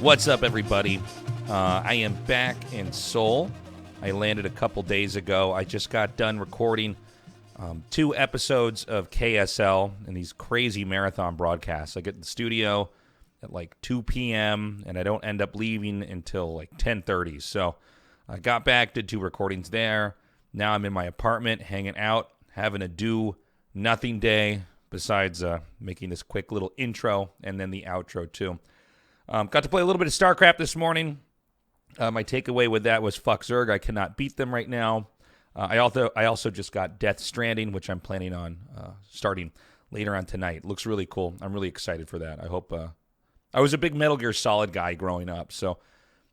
What's up, everybody? I am back in Seoul. I landed a couple days ago. I just got done recording 2 episodes of KSL and these crazy marathon broadcasts. I get in the studio at like 2 p.m. and I don't end up leaving until like 10:30. So I got back, did 2 recordings there. Now I'm in my apartment, hanging out, having a do-nothing day besides making this quick little intro and then the outro too. Got to play a little bit of Starcraft this morning. My takeaway with that was fuck Zerg. I cannot beat them right now. I also just got Death Stranding, which I'm planning on starting later on tonight. Looks really cool. I'm really excited for that. I hope. I was a big Metal Gear Solid guy growing up, so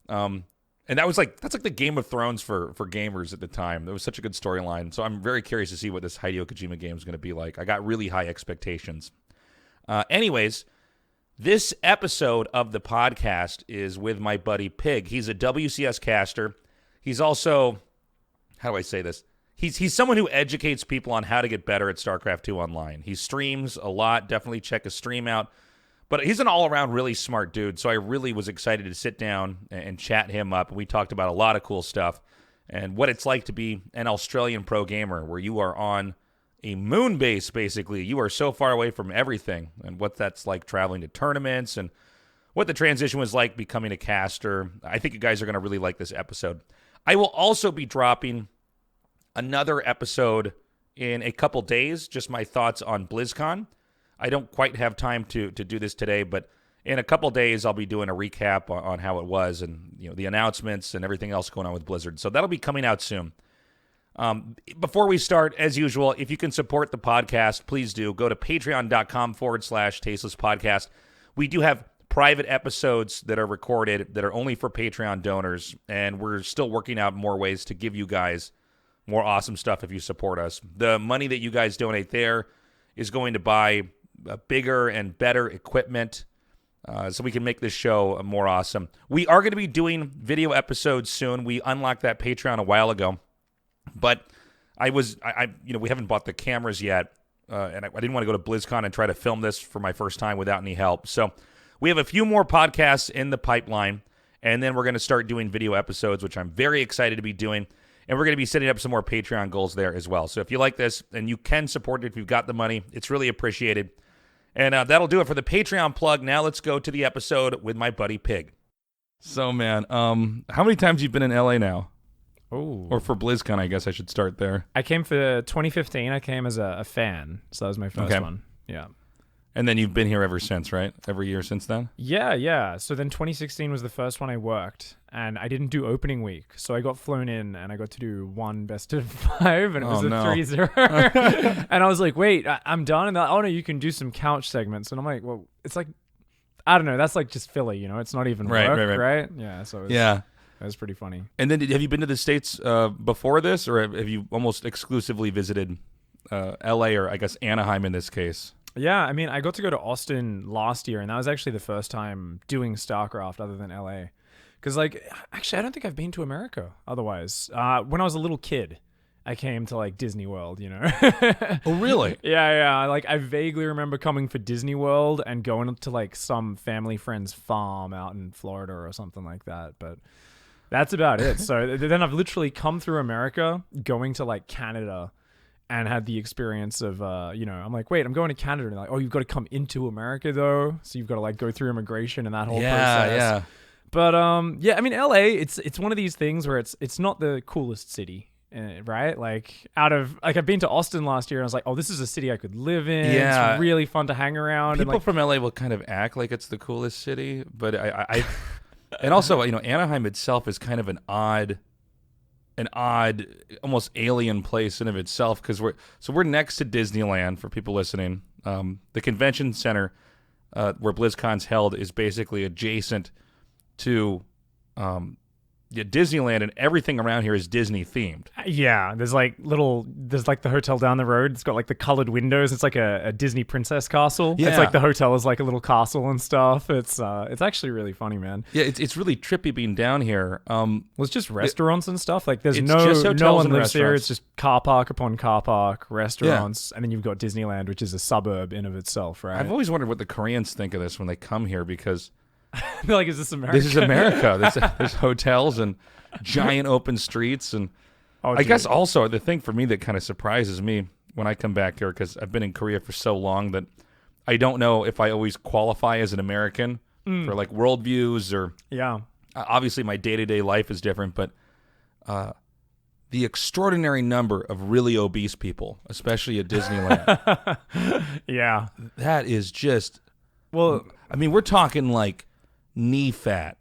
and that's like the Game of Thrones for gamers at the time. It was such a good storyline. So I'm very curious to see what this Hideo Kojima game is going to be like. I got really high expectations. Anyways. This episode of the podcast is with my buddy PiG. He's a WCS caster. He's also, how do I say this? He's someone who educates people on how to get better at StarCraft 2 online. He streams a lot. Definitely check his stream out. But he's an all-around really smart dude, so I really was excited to sit down and chat him up. We talked about a lot of cool stuff and what it's like to be an Australian pro gamer where you are on a moon base, basically. You are so far away from everything, and what that's like traveling to tournaments and what the transition was like becoming a caster. I think you guys are going to really like this episode. I will also be dropping another episode in a couple days, just my thoughts on BlizzCon. I don't quite have time to do this today, but in a couple days I'll be doing a recap on how it was and the announcements and everything else going on with Blizzard. So that'll be coming out soon. Before we start, as usual, if you can support the podcast, please do. Go to patreon.com/Tasteless podcast. We do have private episodes that are recorded that are only for Patreon donors, and we're still working out more ways to give you guys more awesome stuff if you support us. The money that you guys donate there is going to buy bigger and better equipment so we can make this show more awesome. We are going to be doing video episodes soon. We unlocked that Patreon a while ago. But we haven't bought the cameras yet, and I didn't want to go to BlizzCon and try to film this for my first time without any help. So we have a few more podcasts in the pipeline, and then we're going to start doing video episodes, which I'm very excited to be doing. And we're going to be setting up some more Patreon goals there as well. So if you like this, and you can support it if you've got the money, it's really appreciated. And that'll do it for the Patreon plug. Now let's go to the episode with my buddy PiG. So, man, how many times you've been in LA now? Oh. Or for BlizzCon, I guess I should start there. I came for 2015. I came as a fan, so that was my first one. Yeah. And then you've been here ever since, right? Every year since then? Yeah. So then 2016 was the first one I worked, and I didn't do opening week. So I got flown in, and I got to do one best of 5, and it was a 3-0. And I was like, wait, I'm done? And they're like, oh, no, you can do some couch segments. And I'm like, well, it's like, I don't know. That's like just Philly, It's not even work, right? Yeah, so That was pretty funny. And then have you been to the States before this, or have you almost exclusively visited L.A. or I guess Anaheim in this case? Yeah, I mean, I got to go to Austin last year, and that was actually the first time doing StarCraft other than L.A. Because, actually, I don't think I've been to America otherwise. When I was a little kid, I came to, Disney World, Oh, really? Yeah. I vaguely remember coming for Disney World and going to, some family friend's farm out in Florida or something like that, but that's about it. So then I've literally come through America, going to Canada, and had the experience of, I'm like, wait, I'm going to Canada. And they're like, oh, you've got to come into America though. So you've got to go through immigration and that whole process. Yeah. But I mean, LA, it's one of these things where it's not the coolest city, right? I've been to Austin last year and I was like, oh, this is a city I could live in. Yeah. It's really fun to hang around. People from LA will kind of act like it's the coolest city, but I and also, Anaheim itself is kind of an odd, almost alien place in of itself because we're next to Disneyland for people listening. The convention center where BlizzCon's held is basically adjacent to Disneyland, and everything around here is Disney themed. Yeah, there's the hotel down the road. It's got the colored windows. It's like a Disney princess castle. Yeah. It's like the hotel is like a little castle and stuff. It's actually really funny, man. Yeah, it's really trippy being down here. Well, it's just restaurants and stuff. There's no one lives here. It's just car park upon car park, restaurants, and then you've got Disneyland, which is a suburb in of itself, right? I've always wondered what the Koreans think of this when they come here because They're like, is this America? This is America. There's hotels and giant open streets. And I guess also the thing for me that kind of surprises me when I come back here, because I've been in Korea for so long that I don't know if I always qualify as an American for like worldviews or obviously my day-to-day life is different, but the extraordinary number of really obese people, especially at Disneyland. Yeah. That is just, well, I mean, we're talking like knee fat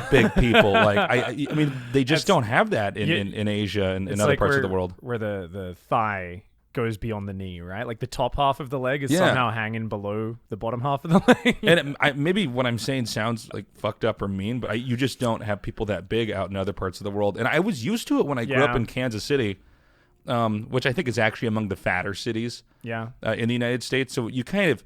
big people. Like I mean, they just don't have that in Asia and in other parts of the world. Where the thigh goes beyond the knee, right? Like the top half of the leg is somehow hanging below the bottom half of the leg. And maybe what I'm saying sounds like fucked up or mean, but you just don't have people that big out in other parts of the world. And I was used to it when I grew up in Kansas City, which I think is actually among the fatter cities in the United States. So you kind of,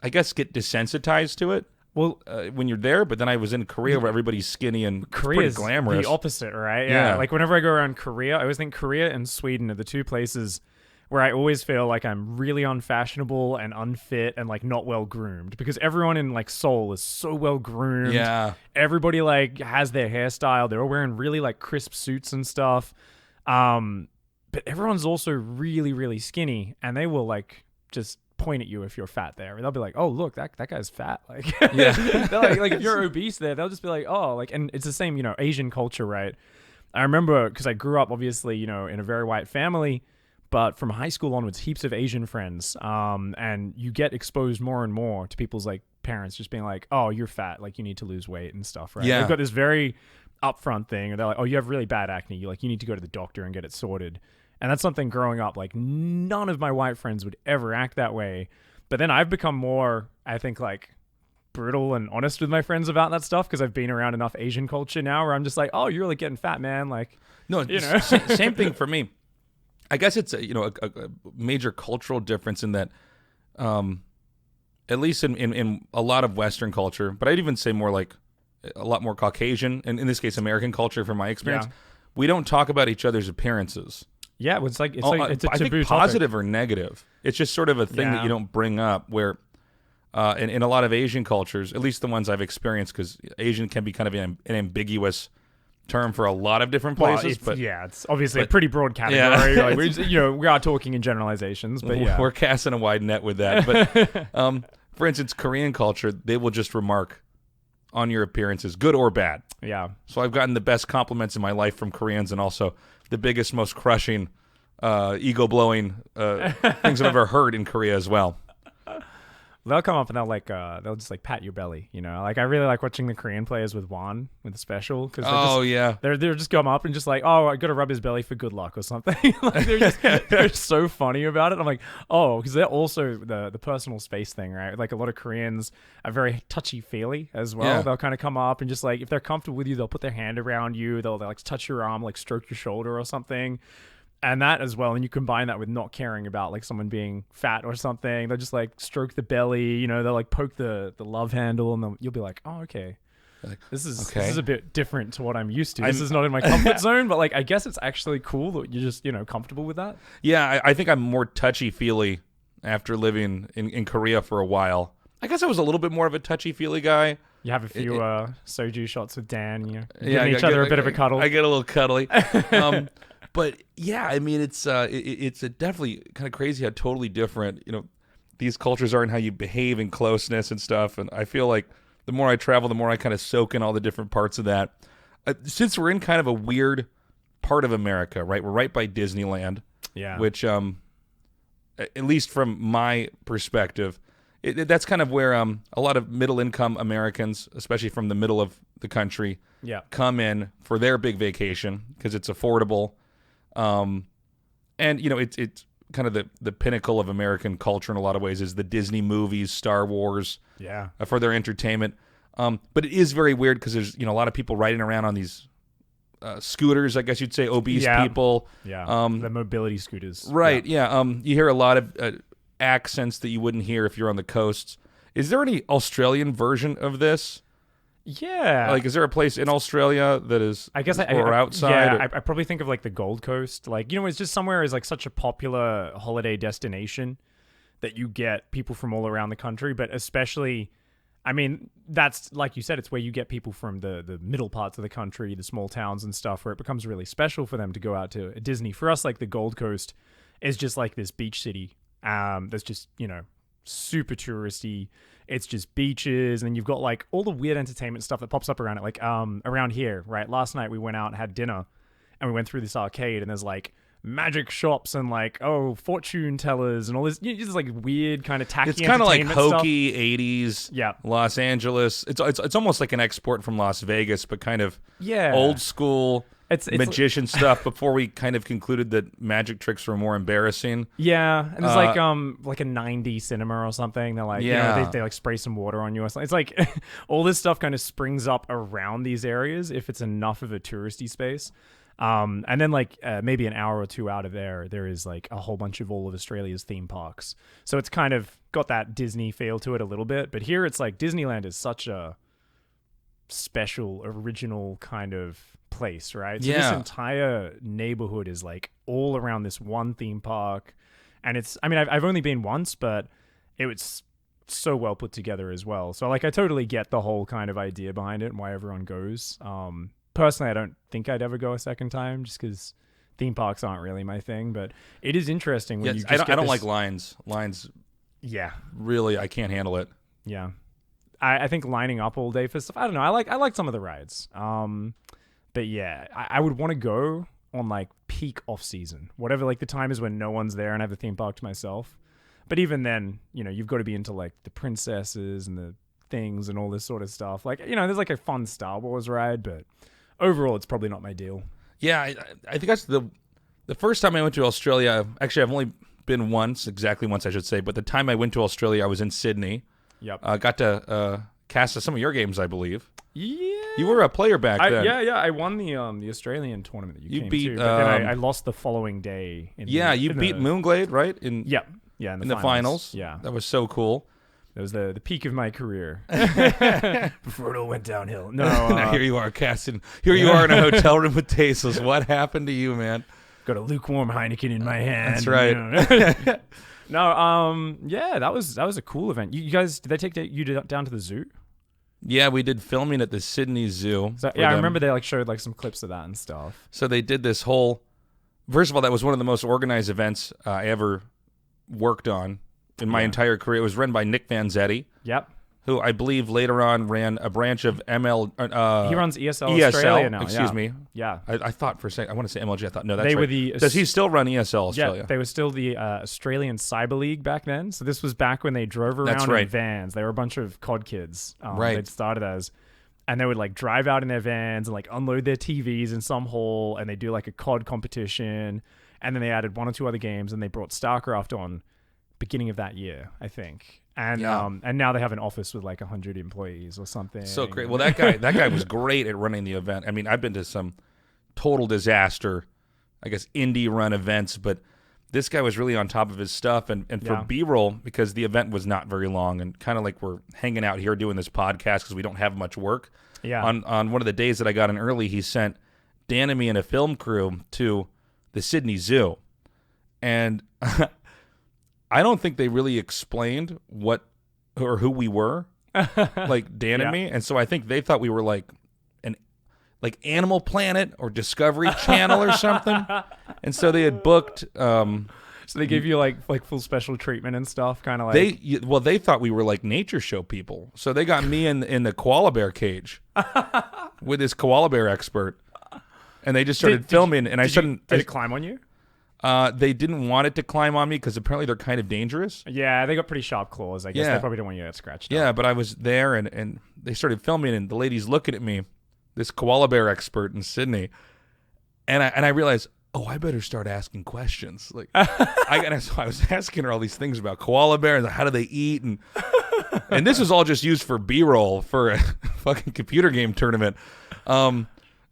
I guess, get desensitized to it. Well, when you're there, but then I was in Korea where everybody's skinny and pretty glamorous. The opposite, right? Yeah. Like whenever I go around Korea, I always think Korea and Sweden are the two places where I always feel like I'm really unfashionable and unfit and like not well groomed, because everyone in like Seoul is so well groomed. Yeah. Everybody like has their hairstyle. They're all wearing really like crisp suits and stuff. But everyone's also really, really skinny, and they will like just point at you if you're fat there. They'll be like, "Oh, look, that guy's fat." Like, they're like if you're obese there, they'll just be like, "Oh," like, and it's the same, Asian culture, right? I remember because I grew up obviously, in a very white family, but from high school onwards, heaps of Asian friends, and you get exposed more and more to people's like parents just being like, "Oh, you're fat, like you need to lose weight and stuff," right? Yeah, they've got this very upfront thing, and they're like, "Oh, you have really bad acne, you need to go to the doctor and get it sorted." And that's something growing up, like none of my white friends would ever act that way. But then I've become more, I think, like brutal and honest with my friends about that stuff, because I've been around enough Asian culture now where I'm just like, "Oh, you're really getting fat, man." Like, no, same thing for me. I guess it's a major cultural difference in that, at least in a lot of Western culture, but I'd even say more like a lot more Caucasian, and in this case, American culture from my experience, we don't talk about each other's appearances. Yeah, it's a taboo I think positive or negative. It's just sort of a thing that you don't bring up. Where in a lot of Asian cultures, at least the ones I've experienced, because Asian can be kind of an ambiguous term for a lot of different places. It's obviously a pretty broad category. Yeah. Like we are talking in generalizations, but we're casting a wide net with that. But for instance, Korean culture, they will just remark on your appearances, good or bad. Yeah. So I've gotten the best compliments in my life from Koreans, and also the biggest, most crushing, ego-blowing things I've ever heard in Korea as well. They'll come up and they'll just like pat your belly, Like I really like watching the Korean players with Juan with the special, because they're just come up and just like, "Oh, I got to rub his belly for good luck" or something. Like they're so funny about it. I'm like, oh, because they're also the personal space thing, right? Like a lot of Koreans are very touchy-feely as well. Yeah. They'll kind of come up and just like, if they're comfortable with you, they'll put their hand around you. They'll like touch your arm, like stroke your shoulder or something. And that as well, and you combine that with not caring about like someone being fat or something. They'll just like stroke the belly, they'll like poke the love handle, and you'll be like, "Oh, okay, this is a bit different to what I'm used to. This is not in my comfort zone." But like, I guess it's actually cool that you're just comfortable with that. Yeah, I think I'm more touchy-feely after living in Korea for a while. I guess I was a little bit more of a touchy-feely guy. You have a few soju shots with Dan. Giving each other a bit of a cuddle. I get a little cuddly. But yeah, I mean, it's definitely kind of crazy how totally different, these cultures are and how you behave in closeness and stuff. And I feel like the more I travel, the more I kind of soak in all the different parts of that. Since we're in kind of a weird part of America, right? We're right by Disneyland. Yeah. Which, at least from my perspective, that's kind of where a lot of middle-income Americans, especially from the middle of the country, come in for their big vacation because it's affordable. And it's kind of the pinnacle of American culture in a lot of ways is the Disney movies, Star Wars, for their entertainment. But it is very weird because there's a lot of people riding around on these scooters, I guess you'd say, obese people. Yeah, the mobility scooters. Right. Yeah. You hear a lot of accents that you wouldn't hear if you're on the coasts. Is there any Australian version of this? Yeah. Like, is there a place in Australia that is, I guess, or outside? Yeah, I probably think of like the Gold Coast. Like, it's just somewhere is like such a popular holiday destination that you get people from all around the country, but especially I mean, that's like you said, it's where you get people from the middle parts of the country, the small towns and stuff, where it becomes really special for them to go out to Disney. For us, like the Gold Coast is just like this beach city. That's just, super touristy. It's just beaches, and then you've got like all the weird entertainment stuff that pops up around it. Like around here, right? Last night we went out and had dinner, and we went through this arcade, and there's like magic shops and like fortune tellers and all this just like weird kind of tacky. It's kind of like hokey stuff. 80s Los Angeles. It's almost like an export from Las Vegas, but kind of old school magician stuff before we kind of concluded that magic tricks were more embarrassing. Yeah, and there's like a 90s cinema or something. They're like, they like spray some water on you or something. It's like all this stuff kind of springs up around these areas if it's enough of a touristy space. And then like maybe an hour or two out of there is like a whole bunch of all of Australia's theme parks. So it's kind of got that Disney feel to it a little bit. But here it's like Disneyland is such a special, original kind of place, right? So this entire neighborhood is like all around this one theme park. And I've only been once, but it was so well put together as well. So like I totally get the whole kind of idea behind it and why everyone goes. Personally, I don't think I'd ever go a second time just because theme parks aren't really my thing. But it is interesting when you just I don't like lines. Lines, really, I can't handle it. Yeah, I think lining up all day for stuff. I don't know. I like some of the rides. But yeah, I would want to go on like peak off season, whatever like the time is when no one's there and I have the theme park to myself. But even then, you've got to be into like the princesses and the things and all this sort of stuff. Like there's like a fun Star Wars ride, but overall, it's probably not my deal. Yeah, I think that's the first time I went to Australia. Actually, I've only been exactly once, I should say. But the time I went to Australia, I was in Sydney. Yep. Got to cast some of your games, I believe. Yeah. You were a player back then. Yeah. I won the Australian tournament that you came beat, to. But then I lost the following day. You beat Moonglade, right? In the finals. Yeah. That was so cool. That was the peak of my career before it all went downhill. No, now here you are casting. Here you are in a hotel room with Tasteless. What happened to you, man? Got a lukewarm Heineken in my hand. That's right. No, that was a cool event. You guys, did they take you down to the zoo? Yeah, we did filming at the Sydney Zoo. So, I remember they like showed like some clips of that and stuff. So they did this whole. First of all, that was one of the most organized events I ever worked on in my entire career. It was run by Nick Vanzetti. Yep. Who I believe later on ran a branch of ML. He runs ESL Australia now. Excuse me. Yeah. I thought for a second, I want to say MLG. I thought, no, that's they right. were the. Does he still run ESL Australia? Yeah, they were still the Australian Cyber League back then. So this was back when they drove around in vans. They were a bunch of COD kids. They'd started as. And they would like drive out in their vans and like unload their TVs in some hole, and they do like a COD competition. And then they added one or two other games, and they brought Starcraft on beginning of that year, I think. And now they have an office with like 100 employees or something. So great. Well, that guy was great at running the event. I mean, I've been to some total disaster, I guess, indie run events, but this guy was really on top of his stuff. And for B-roll, because the event was not very long, and kind of like we're hanging out here doing this podcast because we don't have much work. Yeah. On one of the days that I got in early, he sent Dan and me and a film crew to the Sydney Zoo. And I don't think they really explained what or who we were, like Dan and me. And so I think they thought we were like Animal Planet or Discovery Channel or something. And so they had booked. So they gave you like full special treatment and stuff, kind of like. They thought we were like nature show people. So they got me in the koala bear cage with this koala bear expert, and they just started filming. And I said, "Did it climb on you?" They didn't want it to climb on me because apparently they're kind of dangerous. Yeah, they got pretty sharp claws. I guess they probably don't want you to get scratched. Yeah, but I was there, and they started filming, and the lady's looking at me, this koala bear expert in Sydney, and I realized, I better start asking questions. Like, so I was asking her all these things about koala bears, and how do they eat, and this was all just used for B-roll for a fucking computer game tournament.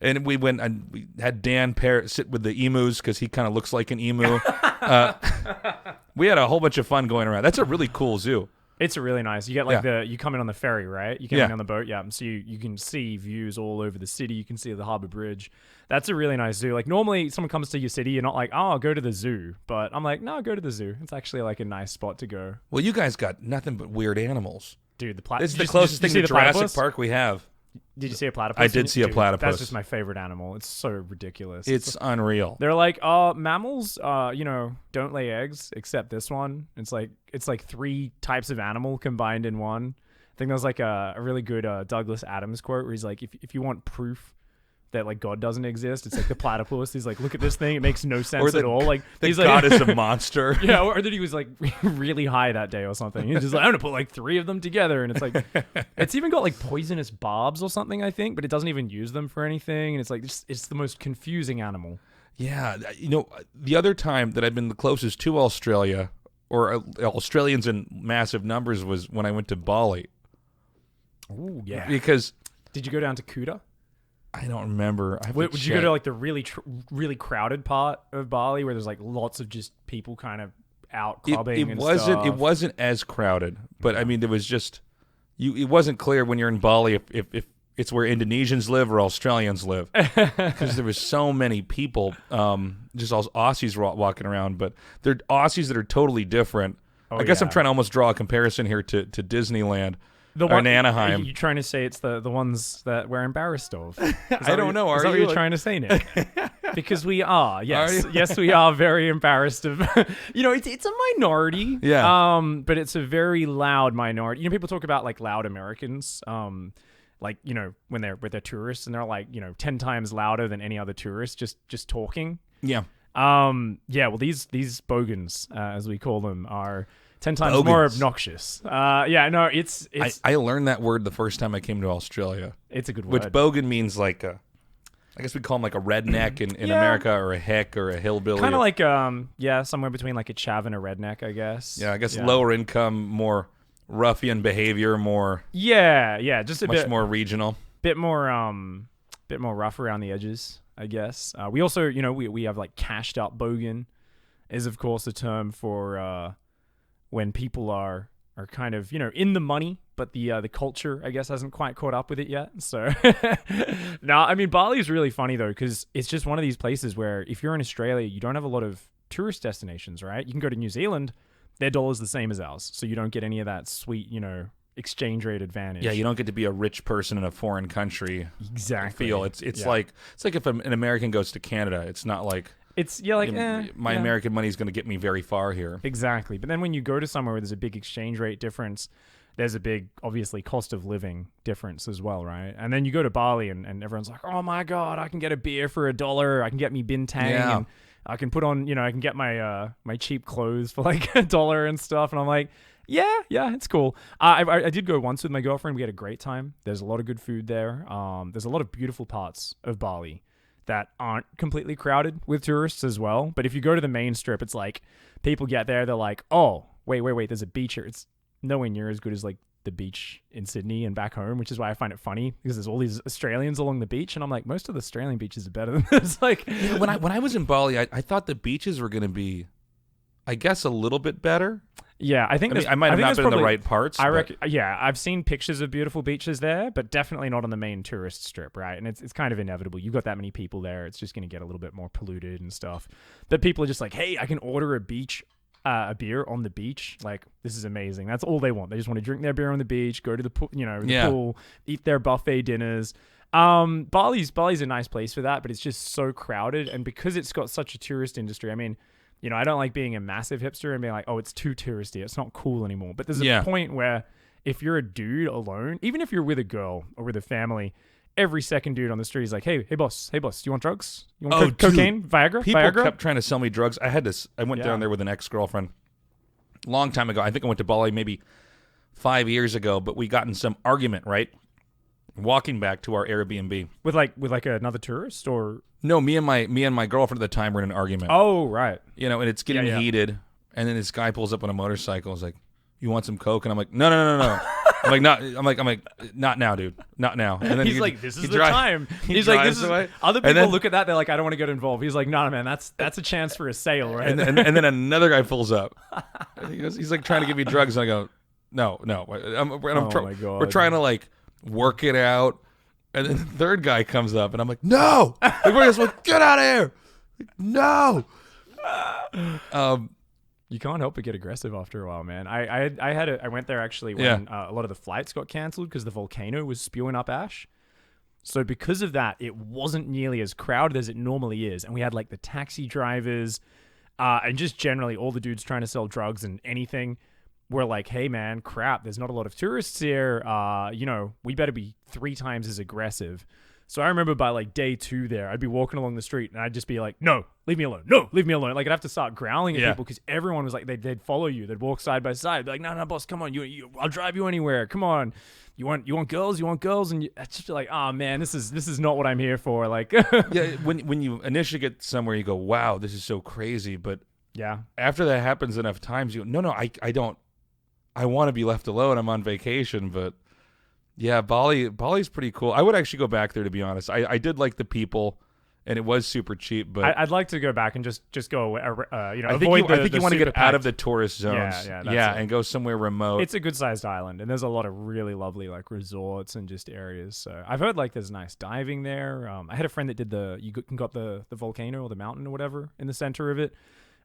And we went and we had Dan sit with the emus because he kind of looks like an emu. We had a whole bunch of fun going around. That's a really cool zoo. It's really nice. You get you come in on the ferry, right? You come in on the boat, so you can see views all over the city. You can see the Harbour Bridge. That's a really nice zoo. Like normally someone comes to your city, you're not like, I'll go to the zoo. But I'm like, no, go to the zoo. It's actually like a nice spot to go. Well, you guys got nothing but weird animals. Dude, It's the closest thing to Jurassic Park we have. Did you see a platypus? I did see a platypus. That's just my favorite animal. It's so ridiculous. It's unreal. They're like, mammals, don't lay eggs except this one. It's like 3 types of animal combined in one. I think there was like a really good Douglas Adams quote where he's like, if you want proof that like God doesn't exist, it's like the platypus. He's like, look at this thing, it makes no sense at all. Like he's God like, is a monster. Yeah, or that he was like really high that day or something. He's just like, I'm gonna put like 3 of them together, and it's like, it's even got like poisonous barbs or something, I think, but it doesn't even use them for anything, and it's like it's the most confusing animal. Yeah, the other time that I've been the closest to Australia or Australians in massive numbers was when I went to Bali. Oh yeah, because did you go down to Kuta? I don't remember. Would you go to like the really crowded part of Bali where there's like lots of just people kind of out clubbing? It wasn't as crowded, but I mean there was just it wasn't clear when you're in Bali if it's where Indonesians live or Australians live, because there was so many people, just all Aussies walking around, but they're Aussies that are totally different. I guess I'm trying to almost draw a comparison here to Disneyland. In Anaheim. Are you trying to say it's the ones that we're embarrassed of? I don't know. Is that what you're trying to say, Nick? Because we are. Yes. Yes, we are very embarrassed of... it's a minority. Yeah. But it's a very loud minority. People talk about like loud Americans. When they're with their tourists, and they're like, 10 times louder than any other tourist just talking. Yeah. Well, these bogans, as we call them, are 10 times more obnoxious. It's... I learned that word the first time I came to Australia. It's a good word. Which bogan means like I guess we call them like a redneck in America, or a hick, or a hillbilly. Kind of like, somewhere between like a chav and a redneck, I guess. Yeah, I guess lower income, more ruffian behavior, more... Yeah, just a much more regional. Bit more rough around the edges, I guess. We also, we have like cashed up bogan is, of course, a term for... when people are kind of, in the money, but the culture, I guess, hasn't quite caught up with it yet. So, no, I mean, Bali is really funny, though, because it's just one of these places where if you're in Australia, you don't have a lot of tourist destinations, right? You can go to New Zealand, their dollar's the same as ours, so you don't get any of that sweet, exchange rate advantage. Yeah, you don't get to be a rich person in a foreign country. Exactly. It's like if an American goes to Canada, it's not like... my American money is going to get me very far here. Exactly. But then when you go to somewhere where there's a big exchange rate difference, there's a big, obviously, cost of living difference as well, right? And then you go to Bali and everyone's like, oh my God, I can get a beer for $1. I can get me bintang. Yeah. And I can put on, I can get my my cheap clothes for like $1 and stuff. And I'm like, yeah, it's cool. I did go once with my girlfriend. We had a great time. There's a lot of good food there. There's a lot of beautiful parts of Bali that aren't completely crowded with tourists as well. But if you go to the main strip, it's like people get there, they're like, oh, wait, there's a beach here. It's nowhere near as good as like the beach in Sydney and back home, which is why I find it funny, because there's all these Australians along the beach, and I'm like, most of the Australian beaches are better than this. Like, when I was in Bali, I thought the beaches were going to be, I guess, a little bit better. Yeah, I might have not been in the right parts. I reckon. Yeah, I've seen pictures of beautiful beaches there, but definitely not on the main tourist strip, right? And it's kind of inevitable. You've got that many people there, it's just going to get a little bit more polluted and stuff. But people are just like, hey, I can order a beer on the beach. Like, this is amazing. That's all they want. They just want to drink their beer on the beach, go to the pool, pool, eat their buffet dinners. Bali's a nice place for that, but it's just so crowded, and because it's got such a tourist industry, I mean, I don't like being a massive hipster and being like, oh, it's too touristy, it's not cool anymore. But there's a point where if you're a dude alone, even if you're with a girl or with a family, every second dude on the street is like, hey boss, do you want drugs? You want cocaine? Viagra? People kept trying to sell me drugs. I went down there with an ex-girlfriend a long time ago. I think I went to Bali maybe 5 years ago, but we got in some argument, right? Walking back to our Airbnb. With another tourist, or... No, me and my girlfriend at the time were in an argument. Oh, right. And it's getting heated, and then this guy pulls up on a motorcycle. He's like, "You want some coke?" And I'm like, "No." I'm like, not now, dude. Not now. And then he's like, "This is the time." He's like, "This is." Other people look at that. They're like, "I don't want to get involved." He's like, "No, man. That's a chance for a sale, right?" And then another guy pulls up. He's like trying to give me drugs, and I go, "No." My God. We're trying to like work it out. And then the third guy comes up, and I'm like, "No!" Like, we're just like, "Get out of here!" Like, no. You can't help but get aggressive after a while, man. I went there actually when a lot of the flights got cancelled because the volcano was spewing up ash. So because of that, it wasn't nearly as crowded as it normally is. And we had like the taxi drivers and just generally all the dudes trying to sell drugs and anything. We're like, hey, man, crap, there's not a lot of tourists here. We better be 3 times as aggressive. So I remember by like day 2 there, I'd be walking along the street and I'd just be like, no, leave me alone. No, leave me alone. Like I'd have to start growling at people because everyone was like, they'd follow you. They'd walk side by side. Be like, no, boss, come on. I'll drive you anywhere. Come on. You want girls? You want girls? And it's just like, oh man, this is not what I'm here for. Like, yeah. When you initially get somewhere, you go, wow, this is so crazy. But yeah, after that happens enough times, you go, no, I don't. I want to be left alone. I'm on vacation, but. Yeah, Bali's pretty cool. I would actually go back there, to be honest. I did like the people, and it was super cheap. But I'd like to go back and just go away. I think you want to get out of the tourist zones. And go somewhere remote. It's a good sized island, and there's a lot of really lovely like resorts and just areas. So I've heard like there's nice diving there. I had a friend that did got the volcano or the mountain or whatever in the center of it.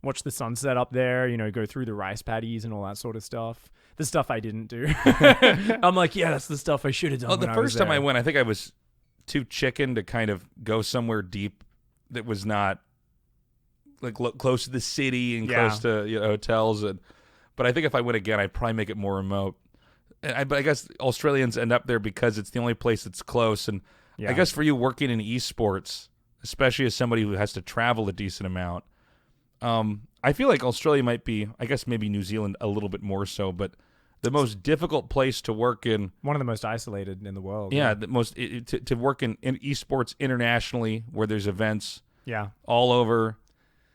Watch the sunset up there, go through the rice paddies and all that sort of stuff. The stuff I didn't do. I'm like, yeah, that's the stuff I should have done. Oh, the first time I went, I think I was too chicken to kind of go somewhere deep that was not like close to the city and close to hotels. But I think if I went again, I'd probably make it more remote. But I guess Australians end up there because it's the only place that's close. And I guess for you working in eSports, especially as somebody who has to travel a decent amount, I feel like Australia might be, I guess maybe New Zealand a little bit more so, but the most difficult place to work in. One of the most isolated in the world. Yeah, the most to work in esports internationally, where there's events all over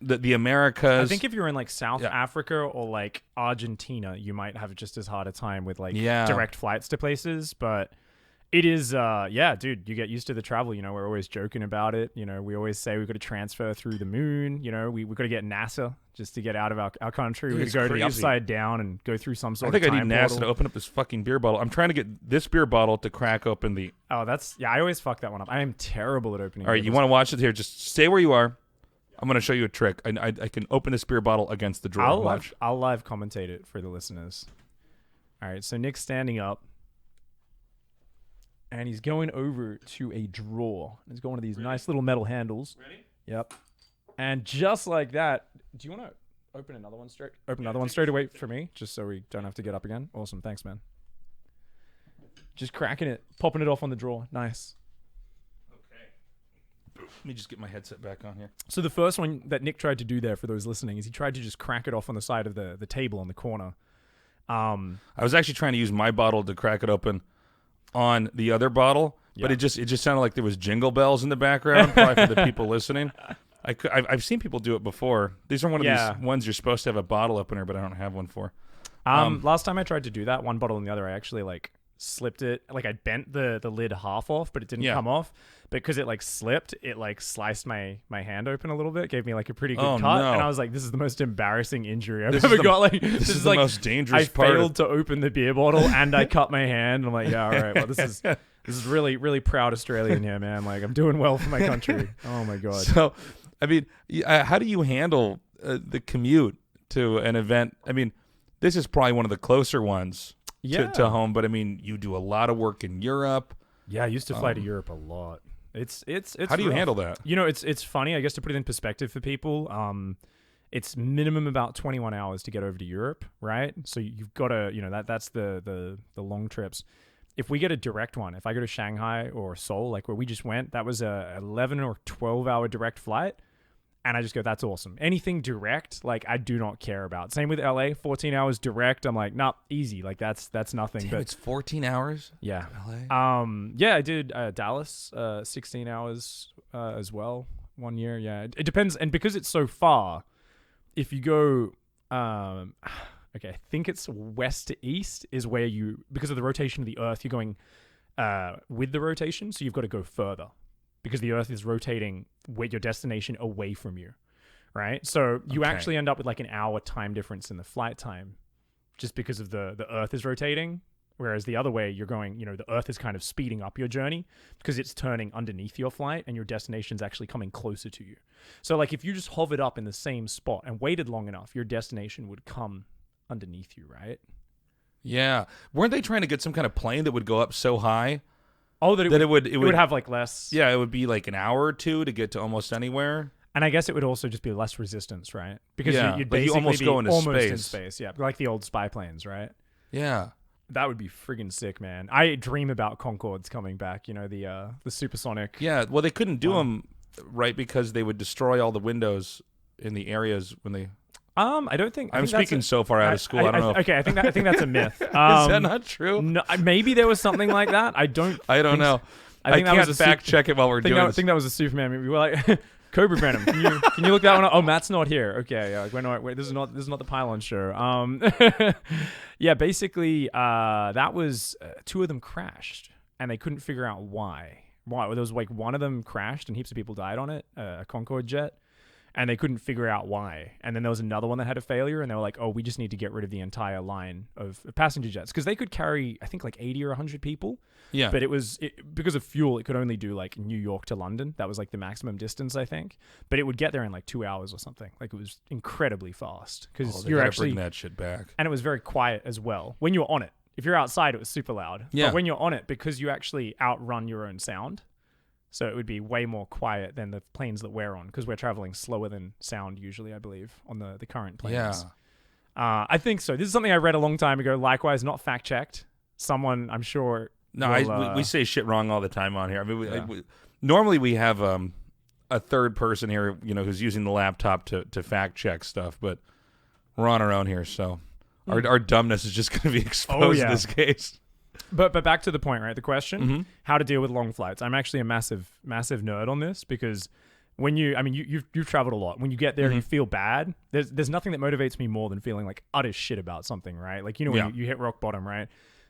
the Americas. I think if you're in like South Africa or like Argentina, you might have just as hard a time with like direct flights to places, but it is, dude, you get used to the travel. We're always joking about it. We always say we've got to transfer through the moon. We've got to get NASA just to get out of our country. We've got to go to the upside down and go through some sort of time I need NASA portal. to open up this fucking beer bottle. I'm trying to get this beer bottle to crack open the... Oh, I always fuck that one up. I am terrible at opening. All right, you want to watch it here? Just stay where you are. I'm going to show you a trick. I can open this beer bottle against the drawer. I'll live commentate it for the listeners. All right, so Nick's standing up. And he's going over to a drawer. He's got one of these nice little metal handles. Ready? Yep. And just like that, do you want to open another one straight? Straight away for me, just so we don't have to get up again. Awesome, thanks, man. Just cracking it, popping it off on the drawer. Nice. Okay. Let me just get my headset back on here. So the first one that Nick tried to do there for those listening is he tried to just crack it off on the side of the table on the corner. I was actually trying to use my bottle to crack it open on the other bottle, but it just sounded like there was jingle bells in the background, probably for the people listening. I've seen people do it before. These are one of these ones you're supposed to have a bottle opener, but I don't have one for. Last time I tried to do that, one bottle and the other, I actually like slipped it. Like I bent the lid half off, but it didn't come off. Because it like slipped, it like sliced my hand open a little bit, gave me like a pretty good cut, and I was like, "This is the most embarrassing injury I've ever got." Like, this is like the most dangerous I part. I failed to open the beer bottle, and I cut my hand. I'm like, "Yeah, all right. Well, this is really, really proud Australian here, man. Like, I'm doing well for my country." Oh my god. So, I mean, how do you handle the commute to an event? I mean, this is probably one of the closer ones to home, but I mean, you do a lot of work in Europe. Yeah, I used to fly to Europe a lot. It's how do you handle that? It's funny, I guess, to put it in perspective for people. It's minimum about 21 hours to get over to Europe, right? So you've got to, that's the long trips. If we get a direct one, if I go to Shanghai or Seoul, like where we just went, that was a 11 or 12 hour direct flight. And I just go, that's awesome. Anything direct, like I do not care about. Same with LA, 14 hours direct. I'm like, nah, easy. Like that's nothing. Damn, but it's 14 hours? Yeah. LA? Yeah, I did Dallas, 16 hours as well 1 year. Yeah. It depends. And because it's so far, if you go, okay, I think it's west to east is where because of the rotation of the Earth, you're going with the rotation. So you've got to go further. Because the Earth is rotating with your destination away from you, right? So you actually end up with like an hour time difference in the flight time just because of the Earth is rotating. Whereas the other way, you're going, the Earth is kind of speeding up your journey because it's turning underneath your flight and your destination's actually coming closer to you. So like if you just hovered up in the same spot and waited long enough, your destination would come underneath you, right? Yeah. Weren't they trying to get some kind of plane that would go up so high? Oh, that it would have like less. Yeah, it would be like an hour or two to get to almost anywhere. And I guess it would also just be less resistance, right? Because you'd like basically you almost be go into almost space. in space. Yeah, like the old spy planes, right? Yeah. That would be friggin' sick, man. I dream about Concords coming back. The supersonic. Yeah. Well, they couldn't do them right because they would destroy all the windows in the areas when they. I don't think. I'm speaking so far out of school. I don't know. Okay, I think that's a myth. Is that not true? No, maybe there was something like that. I don't know. I think that can't was a fact check it while we're doing I this. think that was a Superman movie. We're like, Cobra Venom. Can you look that one up? Oh, Matt's not here. Okay, wait, this is not the pylon show. Yeah, basically, that was two of them crashed, and they couldn't figure out why. There was like one of them crashed, and heaps of people died on it, a Concorde jet, and they couldn't figure out why. And then there was another one that had a failure, and they were like, oh, we just need to get rid of the entire line of passenger jets, because they could carry, I think, like 80 or 100 people. Yeah. But because of fuel, it could only do like New York to London. That was like the maximum distance, I think. But it would get there in like 2 hours or something. Like it was incredibly fast because you're actually bring that shit back. And it was very quiet as well when you were on it. If you're outside, it was super loud. Yeah. But when you're on it, because you actually outrun your own sound, so it would be way more quiet than the planes that we're on, because we're traveling slower than sound usually, I believe, on the current planes. Yeah. I think so. This is something I read a long time ago. Likewise, not fact checked. Someone, I'm sure. No, we say shit wrong all the time on here. I mean, normally we have a third person here, who's using the laptop to fact check stuff, but we're on our own here, so our dumbness is just going to be exposed in this case. But back to the point, right? The question: how to deal with long flights. I'm actually a massive nerd on this, because when you've traveled a lot. When you get there and you feel bad, there's nothing that motivates me more than feeling like utter shit about something, right? Like when you hit rock bottom, right?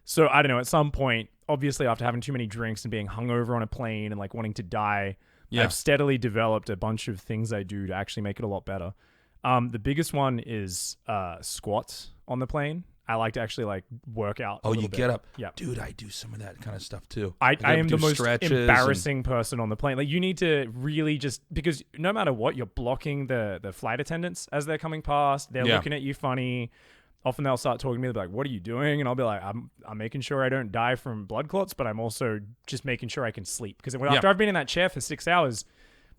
So I don't know. At some point, obviously, after having too many drinks and being hungover on a plane and like wanting to die, I've steadily developed a bunch of things I do to actually make it a lot better. The biggest one is squats on the plane. I like to actually like work out. Oh, you get up. Yeah. Dude, I do some of that kind of stuff too. I am the most embarrassing person on the plane. Like you need to really because no matter what, you're blocking the flight attendants as they're coming past. They're looking at you funny. Often they'll start talking to me. They're like, what are you doing? And I'll be like, I'm making sure I don't die from blood clots, but I'm also just making sure I can sleep. Because after I've been in that chair for 6 hours,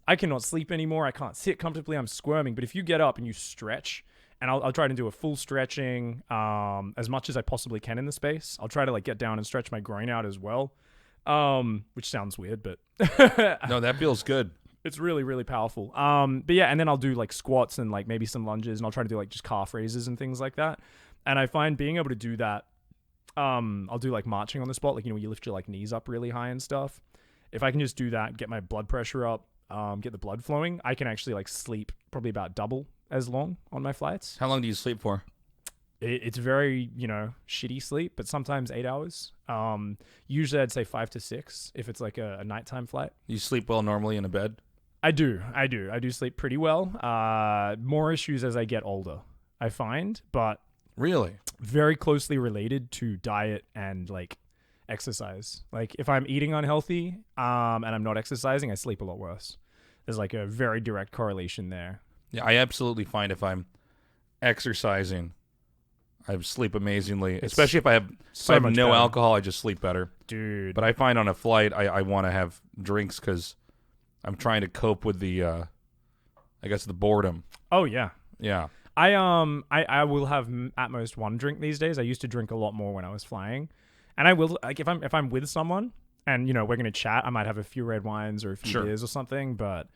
I cannot sleep anymore. I can't sit comfortably. I'm squirming. But if you get up and you stretch, and I'll try to do a full stretching as much as I possibly can in the space. I'll try to like get down and stretch my groin out as well, which sounds weird, but no, that feels good. It's really, really powerful. But yeah, and then I'll do like squats and like maybe some lunges, and I'll try to do like just calf raises and things like that. And I find being able to do that, I'll do like marching on the spot, like you lift your like knees up really high and stuff. If I can just do that, get my blood pressure up, get the blood flowing, I can actually like sleep probably about double as long on my flights. How long do you sleep for? It's very, shitty sleep, but sometimes 8 hours. Usually I'd say 5 to 6 if it's like a nighttime flight. You sleep well normally in a bed? I do sleep pretty well. More issues as I get older, I find, but really very closely related to diet and like exercise. Like if I'm eating unhealthy and I'm not exercising, I sleep a lot worse. There's like a very direct correlation there. Yeah, I absolutely find if I'm exercising, I sleep amazingly. Especially if I have no alcohol, I just sleep better. Dude. But I find on a flight, I want to have drinks because I'm trying to cope with the, I guess, the boredom. Oh, yeah. Yeah. I will have at most one drink these days. I used to drink a lot more when I was flying. And I will, like, if I'm with someone and, we're going to chat, I might have a few red wines or a few beers or something, but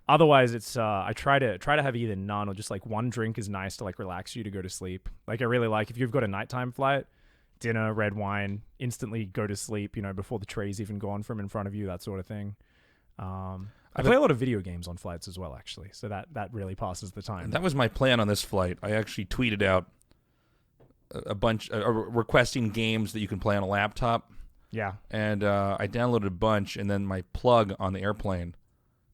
otherwise, it's I try to have either none or just like one drink is nice to like relax you to go to sleep. Like I really like if you've got a nighttime flight, dinner, red wine, instantly go to sleep. Before the tray's even gone from in front of you, that sort of thing. I play a lot of video games on flights as well, actually, so that really passes the time. That was my plan on this flight. I actually tweeted out a bunch requesting games that you can play on a laptop. Yeah, and I downloaded a bunch, and then my plug on the airplane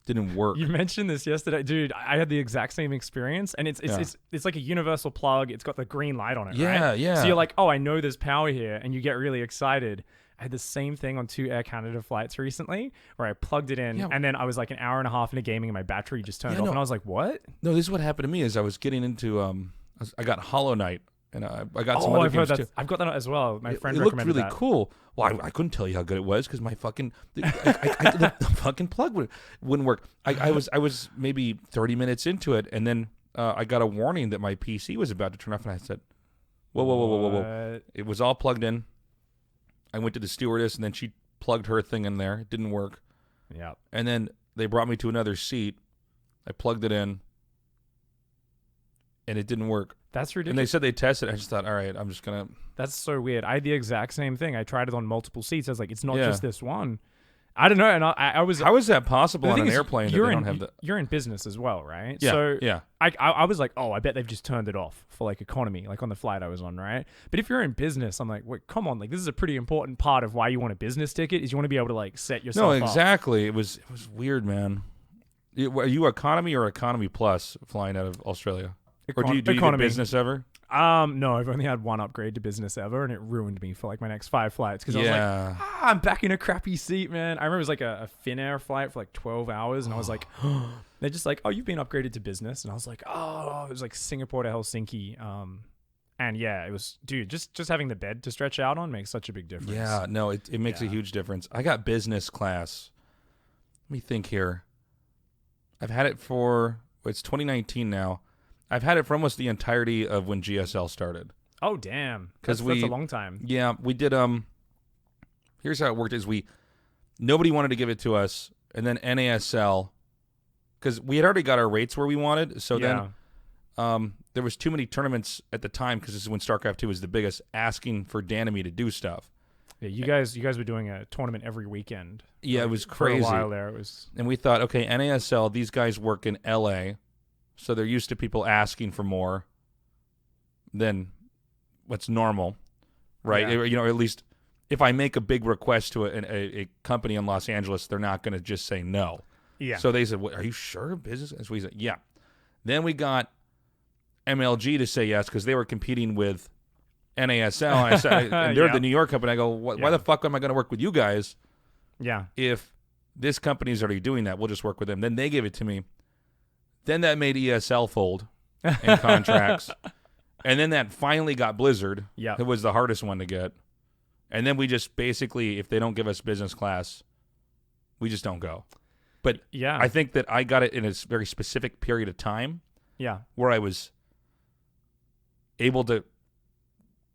Didn't work. You mentioned this yesterday, dude. I had the exact same experience, and it's like a universal plug. It's got the green light on it, right? Yeah. So you're like, oh, I know there's power here, and you get really excited. I had the same thing on 2 Air Canada flights recently, where I plugged it in, and then I was like an hour and a half into gaming, and my battery just turned off, and I was like, what? No, this is what happened to me. Is I was getting into I got Hollow Knight. And I got some Oh, other I've heard games that. too. I've got that as well. My friend It looked recommended really that. cool. Well, I couldn't tell you how good it was because my fucking the fucking plug wouldn't work. I was maybe 30 minutes into it, and then I got a warning that my PC was about to turn off, and I said, "Whoa!" It was all plugged in. I went to the stewardess, and then she plugged her thing in there. It didn't work. Yeah. And then they brought me to another seat. I plugged it in, and it didn't work. That's ridiculous. And they said they tested it. I just thought, all right, I'm just going to... That's so weird. I had the exact same thing. I tried it on multiple seats. I was like, it's not just this one. I don't know. And I was... How is that possible on an airplane that they you're don't have the... You're in business as well, right? Yeah, So yeah. I was like, oh, I bet they've just turned it off for like economy, like on the flight I was on, right? But if you're in business, I'm like, wait, come on. Like, this is a pretty important part of why you want a business ticket is you want to be able to like set yourself up. No, exactly. It was weird, man. Are you economy or economy plus flying out of Australia? Or do you get business ever? No, I've only had one upgrade to business ever, and it ruined me for like my next 5 flights because I was like, I'm back in a crappy seat, man. I remember it was like a Finnair flight for like 12 hours, and I was like, they're just like, oh, you've been upgraded to business, and I was like, oh, it was like Singapore to Helsinki, and yeah, it was, dude, just having the bed to stretch out on makes such a big difference. Yeah, no, it makes a huge difference. I got business class. Let me think here. I've had it for it's 2019 now. I've had it for almost the entirety of when GSL started. Oh, damn. That's a long time. Yeah, we did, here's how it worked is nobody wanted to give it to us, and then NASL, because we had already got our rates where we wanted, so then there was too many tournaments at the time, because this is when StarCraft 2 was the biggest, asking for Danamy to do stuff. Yeah, you guys were doing a tournament every weekend. Yeah, it was crazy. For a while there, it was. And we thought, okay, NASL, these guys work in LA, so they're used to people asking for more than what's normal, right? Yeah. You know, at least if I make a big request to a company in Los Angeles, they're not going to just say no. Yeah. So they said, "Are you sure business?" And so we said, "Yeah." Then we got MLG to say yes because they were competing with NASL. And I said, and they're the New York company. I go, why the fuck am I going to work with you guys? Yeah. If this company's already doing that, we'll just work with them. Then they gave it to me. Then that made ESL fold in contracts. And then that finally got Blizzard. Yeah. It was the hardest one to get. And then we just basically, if they don't give us business class, we just don't go. But yeah, I think that I got it in a very specific period of time. Yeah. Where I was able to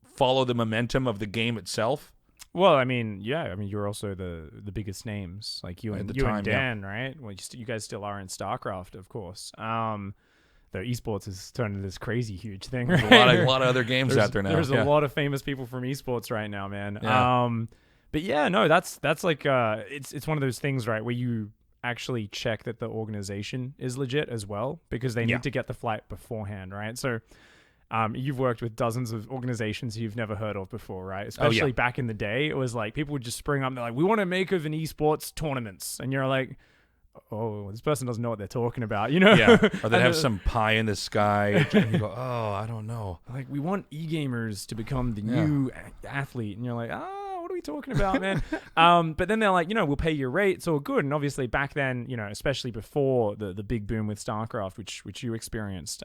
follow the momentum of the game itself. Well, I mean, you're also the biggest names, like you and Dan, right? Well, you guys still are in Starcraft, of course. Though eSports has turned into this crazy huge thing. Right? A lot of other games out there now. There's a lot of famous people from eSports right now, man. Yeah. But yeah, no, that's like it's one of those things, right, where you actually check that the organization is legit as well, because they need to get the flight beforehand, right? So you've worked with dozens of organizations you've never heard of before, right? Especially back in the day, it was like people would just spring up and they're like, we want to make of an esports tournaments. And you're like, oh, this person doesn't know what they're talking about, you know? Yeah. Or they have some pie in the sky. And you go, oh, I don't know. Like, we want e-gamers to become the new athlete. And you're like, what are we talking about, man? But then they're like, we'll pay your rate. It's all good. And obviously back then, especially before the big boom with StarCraft, which you experienced,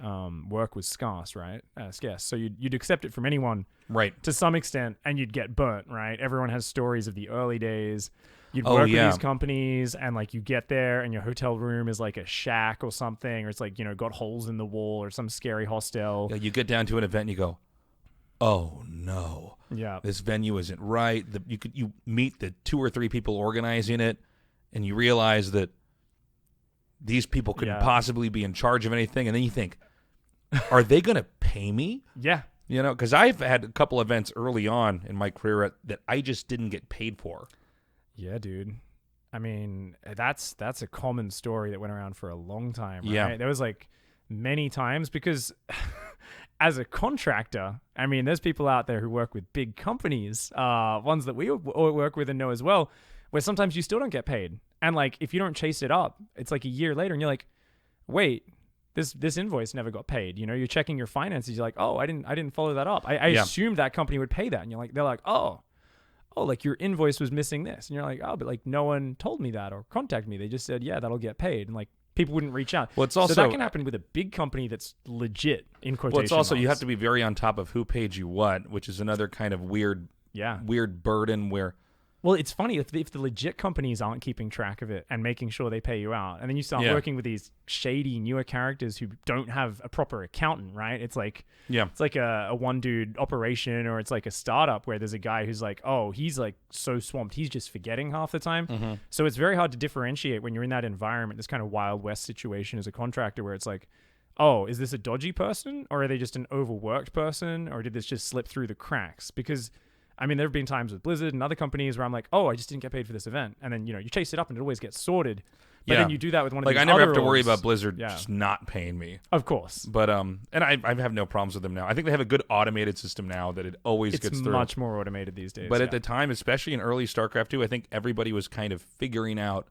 work was scarce, right? Scarce. So you'd accept it from anyone, right, to some extent, and you'd get burnt, right? Everyone has stories of the early days. You'd work with these companies, and like you get there, and your hotel room is like a shack or something, or it's like got holes in the wall or some scary hostel. Yeah, you get down to an event, and you go, oh no. Yeah, this venue isn't right. You meet the 2 or 3 people organizing it, and you realize that these people couldn't possibly be in charge of anything. And then you think, are they going to pay me? Yeah, because I've had a couple events early on in my career that I just didn't get paid for. Yeah, dude. I mean, that's a common story that went around for a long time. Right? Yeah, there was like many times because. As a contractor, I mean, there's people out there who work with big companies, ones that we work with and know as well, where sometimes you still don't get paid. And like, if you don't chase it up, it's like a year later and you're like, wait, this invoice never got paid. You know, you're checking your finances. You're like, oh, I didn't follow that up. I assumed that company would pay that. And they're like, oh, like your invoice was missing this. And you're like, oh, but like no one told me that or contacted me. They just said, yeah, that'll get paid. And like people wouldn't reach out. Well, it's also, so that can happen with a big company that's legit in quotation. Well, it's also, marks. you have to be very on top of who paid you what, which is another kind of weird burden where. Well, it's funny if the legit companies aren't keeping track of it and making sure they pay you out, and then you start working with these shady newer characters who don't have a proper accountant, right? It's like a one dude operation, or it's like a startup where there's a guy who's like, oh, he's like so swamped, he's just forgetting half the time. Mm-hmm. So it's very hard to differentiate when you're in that environment, this kind of Wild West situation as a contractor, where it's like, oh, is this a dodgy person, or are they just an overworked person, or did this just slip through the cracks? Because I mean, there have been times with Blizzard and other companies where I'm like, oh, I just didn't get paid for this event. And then, you chase it up and it always gets sorted. But then you do that with one of these I never other have to worry orgs. about Blizzard just not paying me. Of course. But, and I have no problems with them now. I think they have a good automated system now that it always gets through. It's much more automated these days. But at the time, especially in early StarCraft 2, I think everybody was kind of figuring out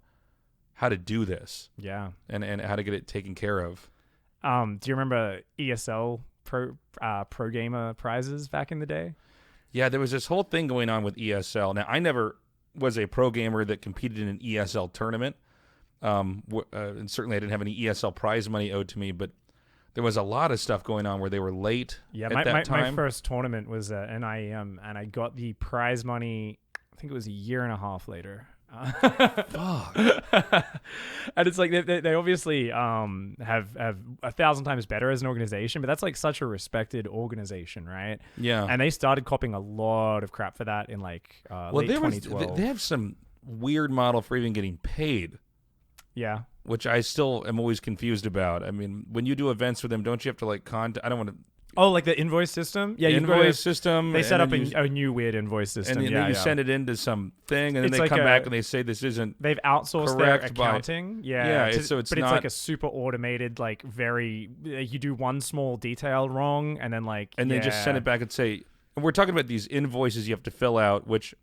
how to do this. Yeah. And how to get it taken care of. Do you remember ESL Pro Gamer prizes back in the day? Yeah, there was this whole thing going on with ESL. Now, I never was a pro gamer that competed in an ESL tournament. And certainly I didn't have any ESL prize money owed to me, but there was a lot of stuff going on where they were late at that time. My first tournament was at NIEM, and I got the prize money, I think it was a year and a half later. Fuck. And it's like they obviously have 1,000 times better as an organization, but that's like such a respected organization, right? Yeah. And they started copying a lot of crap for that in like late 2012. They have some weird model for even getting paid. Yeah. Which I still am always confused about. I mean, when you do events for them, don't you have to like I don't want to. Oh, like the invoice system? Yeah, invoice system. They set up a new weird invoice system. And then you send it into some thing, and then they come back and they say this isn't. They've outsourced their accounting. So it's but it's like a super automated, like very. You do one small detail wrong, and then like. And they just send it back and say, and we're talking about these invoices you have to fill out, which.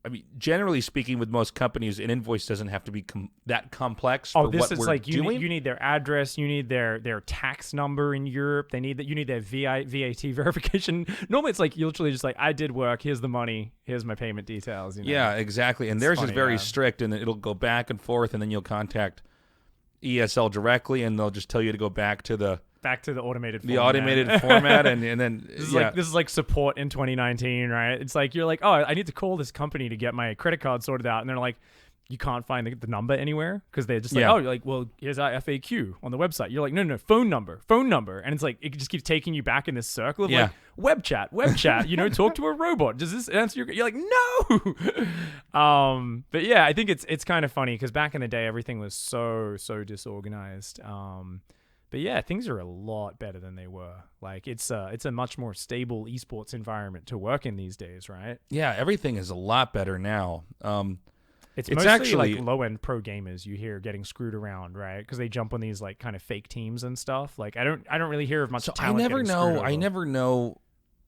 I mean, generally speaking, with most companies, an invoice doesn't have to be that complex. For this what is we're like doing. You need their address, you need their tax number in Europe. You need their VAT verification. Normally, it's like you literally just like, I did work. Here's the money. Here's my payment details. Yeah, exactly. And theirs is very strict, and it'll go back and forth, and then you'll contact ESL directly, and they'll just tell you to go back to the automated format. The automated format, and then this is like support in 2019, right? It's like you're like, oh, I need to call this company to get my credit card sorted out, and they're like, you can't find the number anywhere because they're just like, oh, you're like, well, here's our FAQ on the website. You're like, no, phone number, and it's like it just keeps taking you back in this circle of like web chat, talk to a robot. Does this answer your? You're like, no. But yeah, I think it's kind of funny because back in the day, everything was so disorganized. But yeah, things are a lot better than they were. Like it's a much more stable esports environment to work in these days, right? Yeah, everything is a lot better now. It's mostly actually like low end pro gamers you hear getting screwed around, right? Because they jump on these like kind of fake teams and stuff. Like I don't really hear of much talent. I never know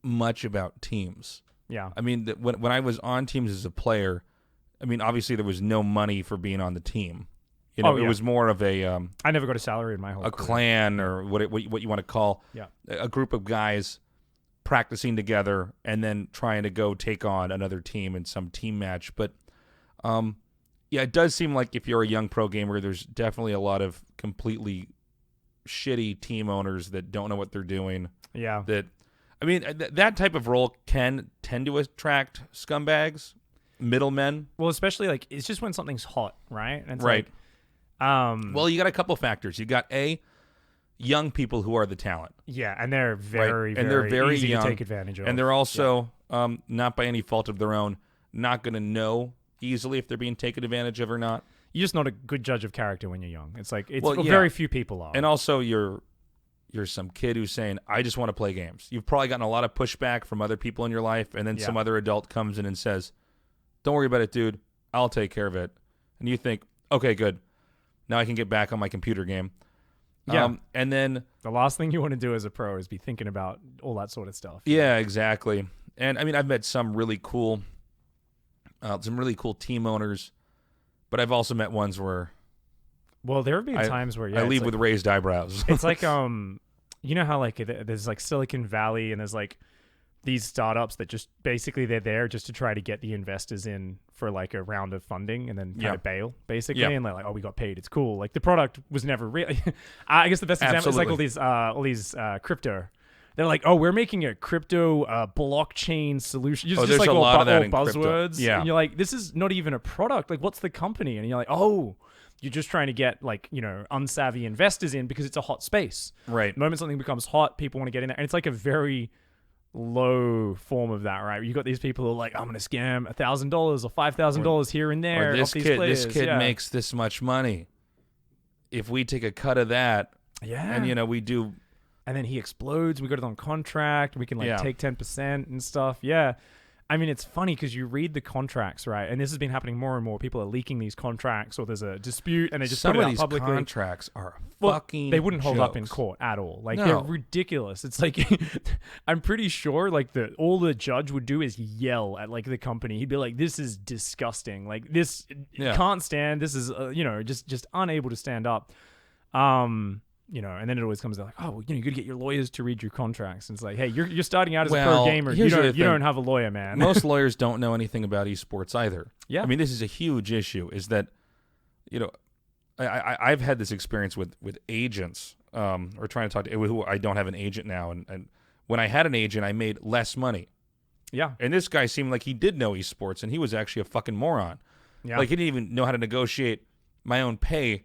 much about teams. Yeah, I mean when I was on teams as a player, I mean obviously there was no money for being on the team. It was more of a. I never got a salary in my whole career. Clan or what you want to call a group of guys practicing together and then trying to go take on another team in some team match. But it does seem like if you're a young pro gamer, there's definitely a lot of completely shitty team owners that don't know what they're doing. Yeah. That type of role can tend to attract scumbags, middlemen. Well, especially like it's just when something's hot, right? And it's right. Well, you got a couple factors. You got young people who are the talent. Yeah, and they're very easy young, to take advantage of. And they're also not by any fault of their own, not going to know easily if they're being taken advantage of or not. You're just not a good judge of character when you're young. It's like very few people are. And also you're some kid who's saying, I just want to play games. You've probably gotten a lot of pushback from other people in your life, and then some other adult comes in and says, don't worry about it, dude. I'll take care of it. And you think, okay, good. Now I can get back on my computer game. Yeah. And then the last thing you want to do as a pro is be thinking about all that sort of stuff. Yeah, exactly. And I mean, I've met some really cool team owners But I've also met ones where Well, there have been times where I leave like, with raised eyebrows. it's like you know how like there's like Silicon Valley and there's like these startups that just basically they're there just to try to get the investors in for like a round of funding and then kind of bail basically and they're like, oh, we got paid, it's cool. Like the product was never really. I guess the best example is like all these crypto. They're like, oh, we're making a crypto blockchain solution. Just there's like a all lot of that in buzzwords. crypto. Yeah. And you're like, this is not even a product. Like, what's the company? And you're like, oh, you're just trying to get like, unsavvy investors in because it's a hot space. Right. The moment something becomes hot, people want to get in there. And it's like a very low form of that, right? You got these people who are like, I'm going to scam $1,000 or $5,000 here and there. Or this off these kid players. Makes this much money. If we take a cut of that, and we do. And then he explodes. We got it on contract. We can take 10% and stuff. Yeah. I mean, it's funny because you read the contracts, right? And this has been happening more and more. People are leaking these contracts or there's a dispute and they just put it out publicly. Some of these contracts are fucking they wouldn't hold jokes. up in court at all. Like, they're ridiculous. It's like, I'm pretty sure like all the judge would do is yell at like the company. He'd be like, this is disgusting. Like this can't stand. This is, just unable to stand up. And then it always comes to like, oh, well, you got to get your lawyers to read your contracts. And it's like, hey, you're starting out as a pro gamer. You don't have a lawyer, man. Most lawyers don't know anything about esports either. Yeah. I mean, this is a huge issue. Is that, I've had this experience with agents, or trying to talk to who I don't have an agent now, and when I had an agent, I made less money. Yeah. And this guy seemed like he did know esports, and he was actually a fucking moron. Yeah. Like he didn't even know how to negotiate my own pay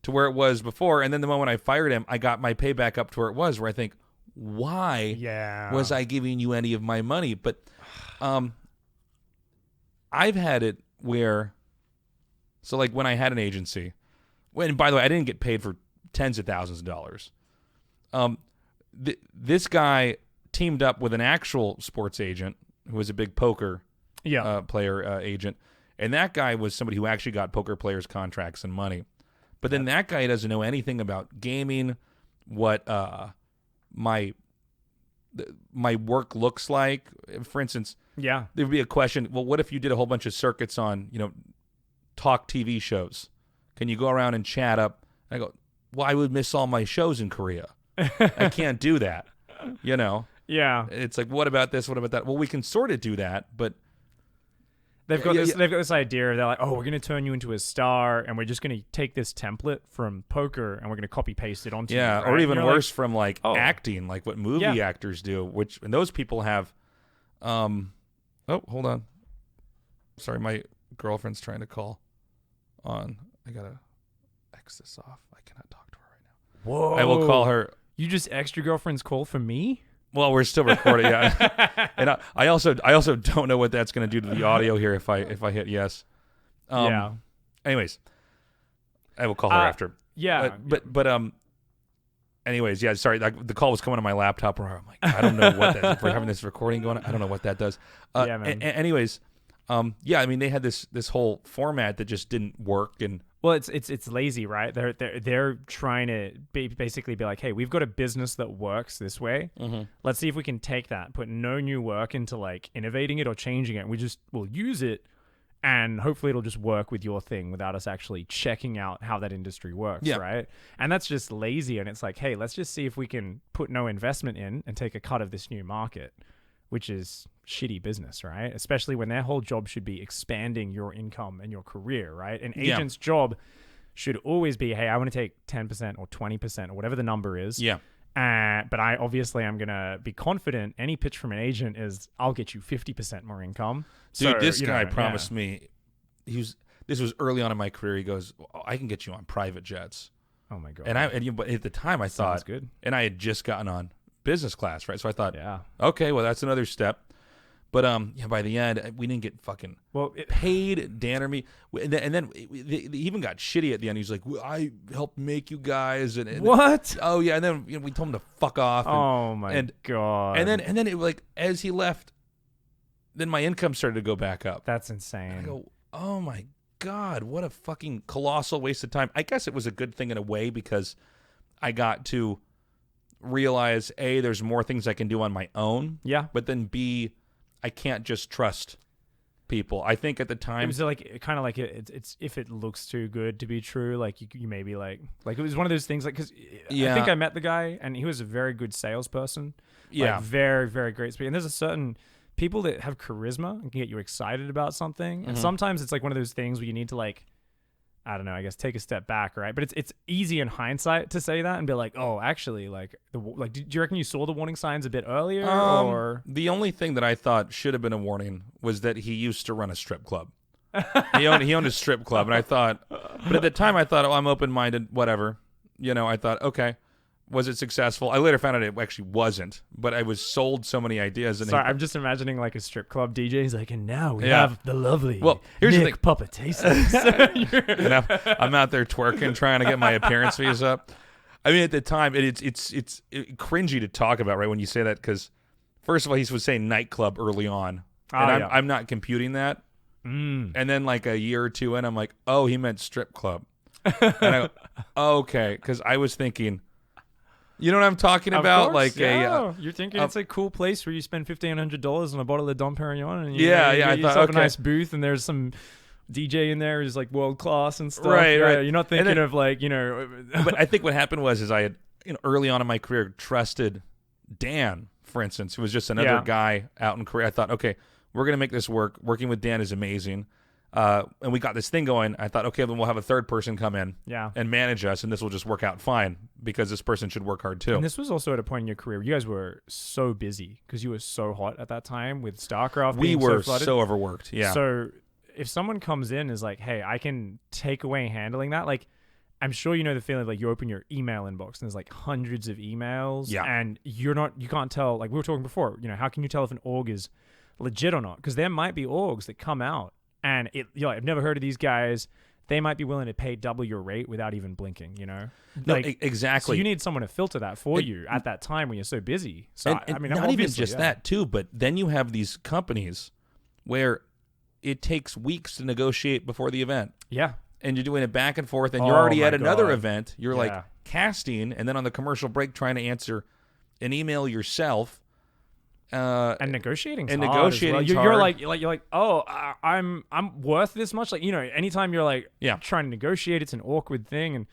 to where it was before, and then the moment I fired him, I got my pay back up to where it was, where I think, why was I giving you any of my money? But I've had it where, so like when I had an agency, and by the way, I didn't get paid for tens of thousands of dollars. This guy teamed up with an actual sports agent who was a big poker player agent, and that guy was somebody who actually got poker players contracts and money. But then that guy doesn't know anything about gaming, what my work looks like. For instance, there would be a question, well, what if you did a whole bunch of circuits on, talk TV shows? Can you go around and chat up? And I go, well, I would miss all my shows in Korea. I can't do that, Yeah. It's like, what about this? What about that? Well, we can sort of do that, but They've got this idea. They're like, oh, we're going to turn you into a star, and we're just going to take this template from poker, and we're going to copy paste it onto you. Right? Or even worse, from like acting, like what movie actors do. And those people have. Oh, hold on. Sorry, my girlfriend's trying to call. I gotta X this off. I cannot talk to her right now. Whoa! I will call her. You just X'd your girlfriend's call for me? Well, we're still recording, and I also don't know what that's going to do to the audio here if I hit yes. Anyways, I will call her after. Yeah. But anyways, yeah. Sorry, the call was coming on my laptop. Where I'm like, I don't know what that is. If we're having this recording going on, I don't know what that does. Man. Anyways, I mean, they had this whole format that just didn't work, and. Well, it's lazy, right? They're trying to basically be like, hey, we've got a business that works this way. Mm-hmm. Let's see if we can take that, put no new work into like innovating it or changing it. We'll use it, and hopefully it'll just work with your thing without us actually checking out how that industry works, right? And that's just lazy. And it's like, hey, let's just see if we can put no investment in and take a cut of this new market, which is shitty business, right? Especially when their whole job should be expanding your income and your career, right? An agent's job should always be, hey, I want to take 10% or 20% or whatever the number is. Yeah. But I obviously I'm going to be confident any pitch from an agent is I'll get you 50% more income. Dude, this guy promised me, this was early on in my career. He goes, I can get you on private jets. Oh my God. But at the time I thought, good. And I had just gotten on business class, right? So I thought, okay, well, that's another step. But by the end, we didn't get fucking paid, Dan or me. And then they even got shitty at the end. He's like, well, I helped make you guys. And what? Oh, yeah. And then we told him to fuck off. Oh, my God. And then it, like, as he left, then my income started to go back up. That's insane. And I go, oh, my God, what a fucking colossal waste of time. I guess it was a good thing in a way because I got to realize, A, there's more things I can do on my own. Yeah. But then, B, I can't just trust people. I think at the It time, was like kind of like it's if it looks too good to be true, like you maybe like it was one of those things like because I think I met the guy and he was a very good salesperson. Yeah. Like, very very great speaker. And there's a certain people that have charisma and can get you excited about something, and sometimes it's like one of those things where you need to like, I don't know, I guess take a step back, right? But it's easy in hindsight to say that and be like, oh, actually, like do you reckon you saw the warning signs a bit earlier? Or the only thing that I thought should have been a warning was that he used to run a strip club. he owned a strip club, and I thought, but at the time I thought, oh, I'm open-minded, whatever. I thought, okay. Was it successful? I later found out it actually wasn't, but I was sold so many ideas. And sorry, I'm just imagining like a strip club DJ. He's like, and now we have the lovely here's Nick Papa Tasteless. And I'm out there twerking, trying to get my appearance fees up. I mean, at the time, it's cringy to talk about, right, when you say that, because first of all, he was saying nightclub early on, and I'm not computing that. And then like a year or two in, I'm like, oh, he meant strip club. And I go, oh, okay, because I was thinking. You know what I'm talking about? Course, like you're thinking it's a cool place where you spend $1,500 on a bottle of Dom Perignon, and I you thought, have a nice booth, and there's some DJ in there who's like world class and stuff. Right. You're not thinking of like But I think what happened was I had early on in my career trusted Dan, for instance, who was just another guy out in Korea. I thought, okay, we're gonna make this work. Working with Dan is amazing. And we got this thing going. I thought, okay, then we'll have a third person come in and manage us, and this will just work out fine because this person should work hard too. And this was also at a point in your career where you guys were so busy because you were so hot at that time with Starcraft. We were so overworked. Yeah. So if someone comes in and is like, hey, I can take away handling that, like, I'm sure you know the feeling of like you open your email inbox and there's like hundreds of emails and you can't tell, like we were talking before, how can you tell if an org is legit or not? Because there might be orgs that come out and I've never heard of these guys. They might be willing to pay double your rate without even blinking, No, like, exactly. So you need someone to filter that for you at that time when you're so busy. So and I mean, not even just that too, but then you have these companies where it takes weeks to negotiate before the event. Yeah. And you're doing it back and forth, and you're already at another event. You're like casting, and then on the commercial break trying to answer an email yourself. And negotiating, hard. You're like, oh, I'm worth this much. Like, anytime you're like trying to negotiate, it's an awkward thing. And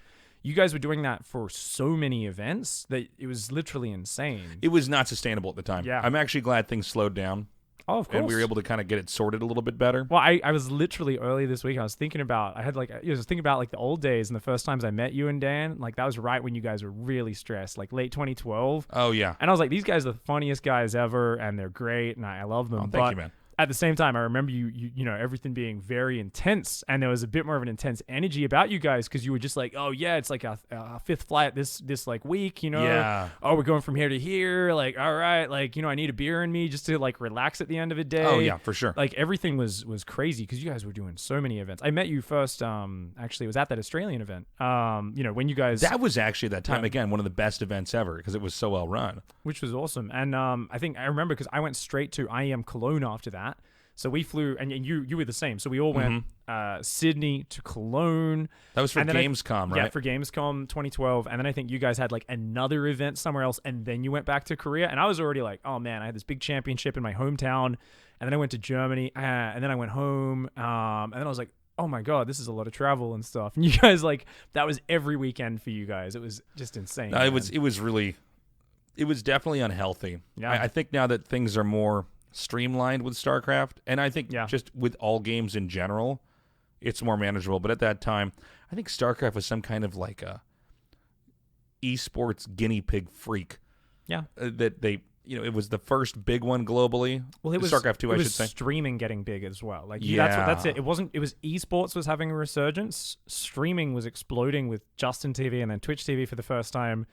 you guys were doing that for so many events that it was literally insane. It was not sustainable at the time. Yeah. I'm actually glad things slowed down. Oh, of course. And we were able to kind of get it sorted a little bit better. Well, I was literally early this week. I was thinking about like the old days and the first times I met you and Dan. Like that was right when you guys were really stressed, like late 2012. Oh yeah. And I was like, these guys are the funniest guys ever, and they're great, and I love them. Oh, thank you, man. At the same time, I remember you know, everything being very intense, and there was a bit more of an intense energy about you guys because you were just like, oh yeah, it's like a fifth flight this like week, Yeah. Oh, we're going from here to here. Like, all right, like, I need a beer in me just to like relax at the end of the day. Oh yeah, for sure. Like everything was crazy because you guys were doing so many events. I met you first. Actually, it was at that Australian event. When you guys. That was actually that time again one of the best events ever because it was so well run. Which was awesome, and I think I remember because I went straight to IEM Cologne after that. So we flew, and you were the same. So we all went Sydney to Cologne. That was for Gamescom, right? Yeah, for Gamescom 2012. And then I think you guys had like another event somewhere else, and then you went back to Korea. And I was already like, oh man, I had this big championship in my hometown. And then I went to Germany, and then I went home. And then I was like, oh my God, this is a lot of travel and stuff. And you guys, like, that was every weekend for you guys. It was just insane. No, it was definitely unhealthy. Yeah. I think now that things are more streamlined with StarCraft, and I think just with all games in general, it's more manageable. But at that time, I think StarCraft was some kind of like a eSports guinea pig freak. Yeah. That they, it was the first big one globally. Well, it was StarCraft 2, I should say. Streaming getting big as well. Like, yeah. That's it. It was eSports was having a resurgence. Streaming was exploding with Justin TV and then Twitch TV for the first time.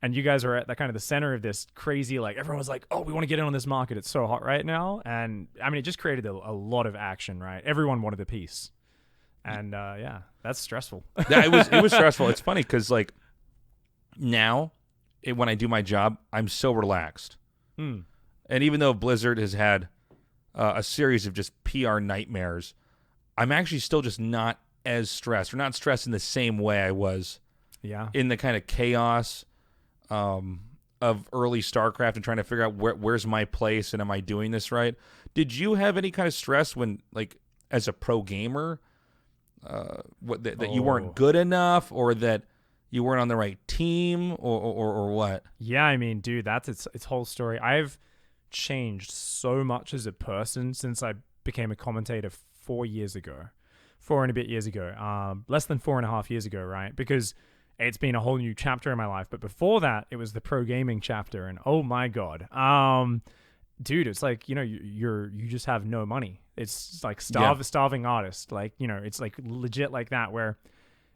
And you guys are at the kind of the center of this crazy, like, everyone was like, oh, we want to get in on this market. It's so hot right now. And I mean, it just created a lot of action, right? Everyone wanted a piece. And that's stressful. Yeah, it was stressful. It's funny because, like, now when I do my job, I'm so relaxed. And even though Blizzard has had a series of just PR nightmares, I'm actually still just not as stressed, or not stressed in the same way I was in the kind of chaos of early StarCraft and trying to figure out where's my place and am I doing this right? Did you have any kind of stress when, like, as a pro gamer, that you weren't good enough, or that you weren't on the right team, or what? Yeah, I mean, dude, that's its whole story. I've changed so much as a person since I became a commentator 4 years ago. 4 and a bit years ago. Less than 4.5 years ago, right? Because it's been a whole new chapter in my life. But before that, it was the pro gaming chapter, and oh my god. Dude, it's like, you know, you just have no money. It's like starving artist. Like, you know, it's like legit like that, where,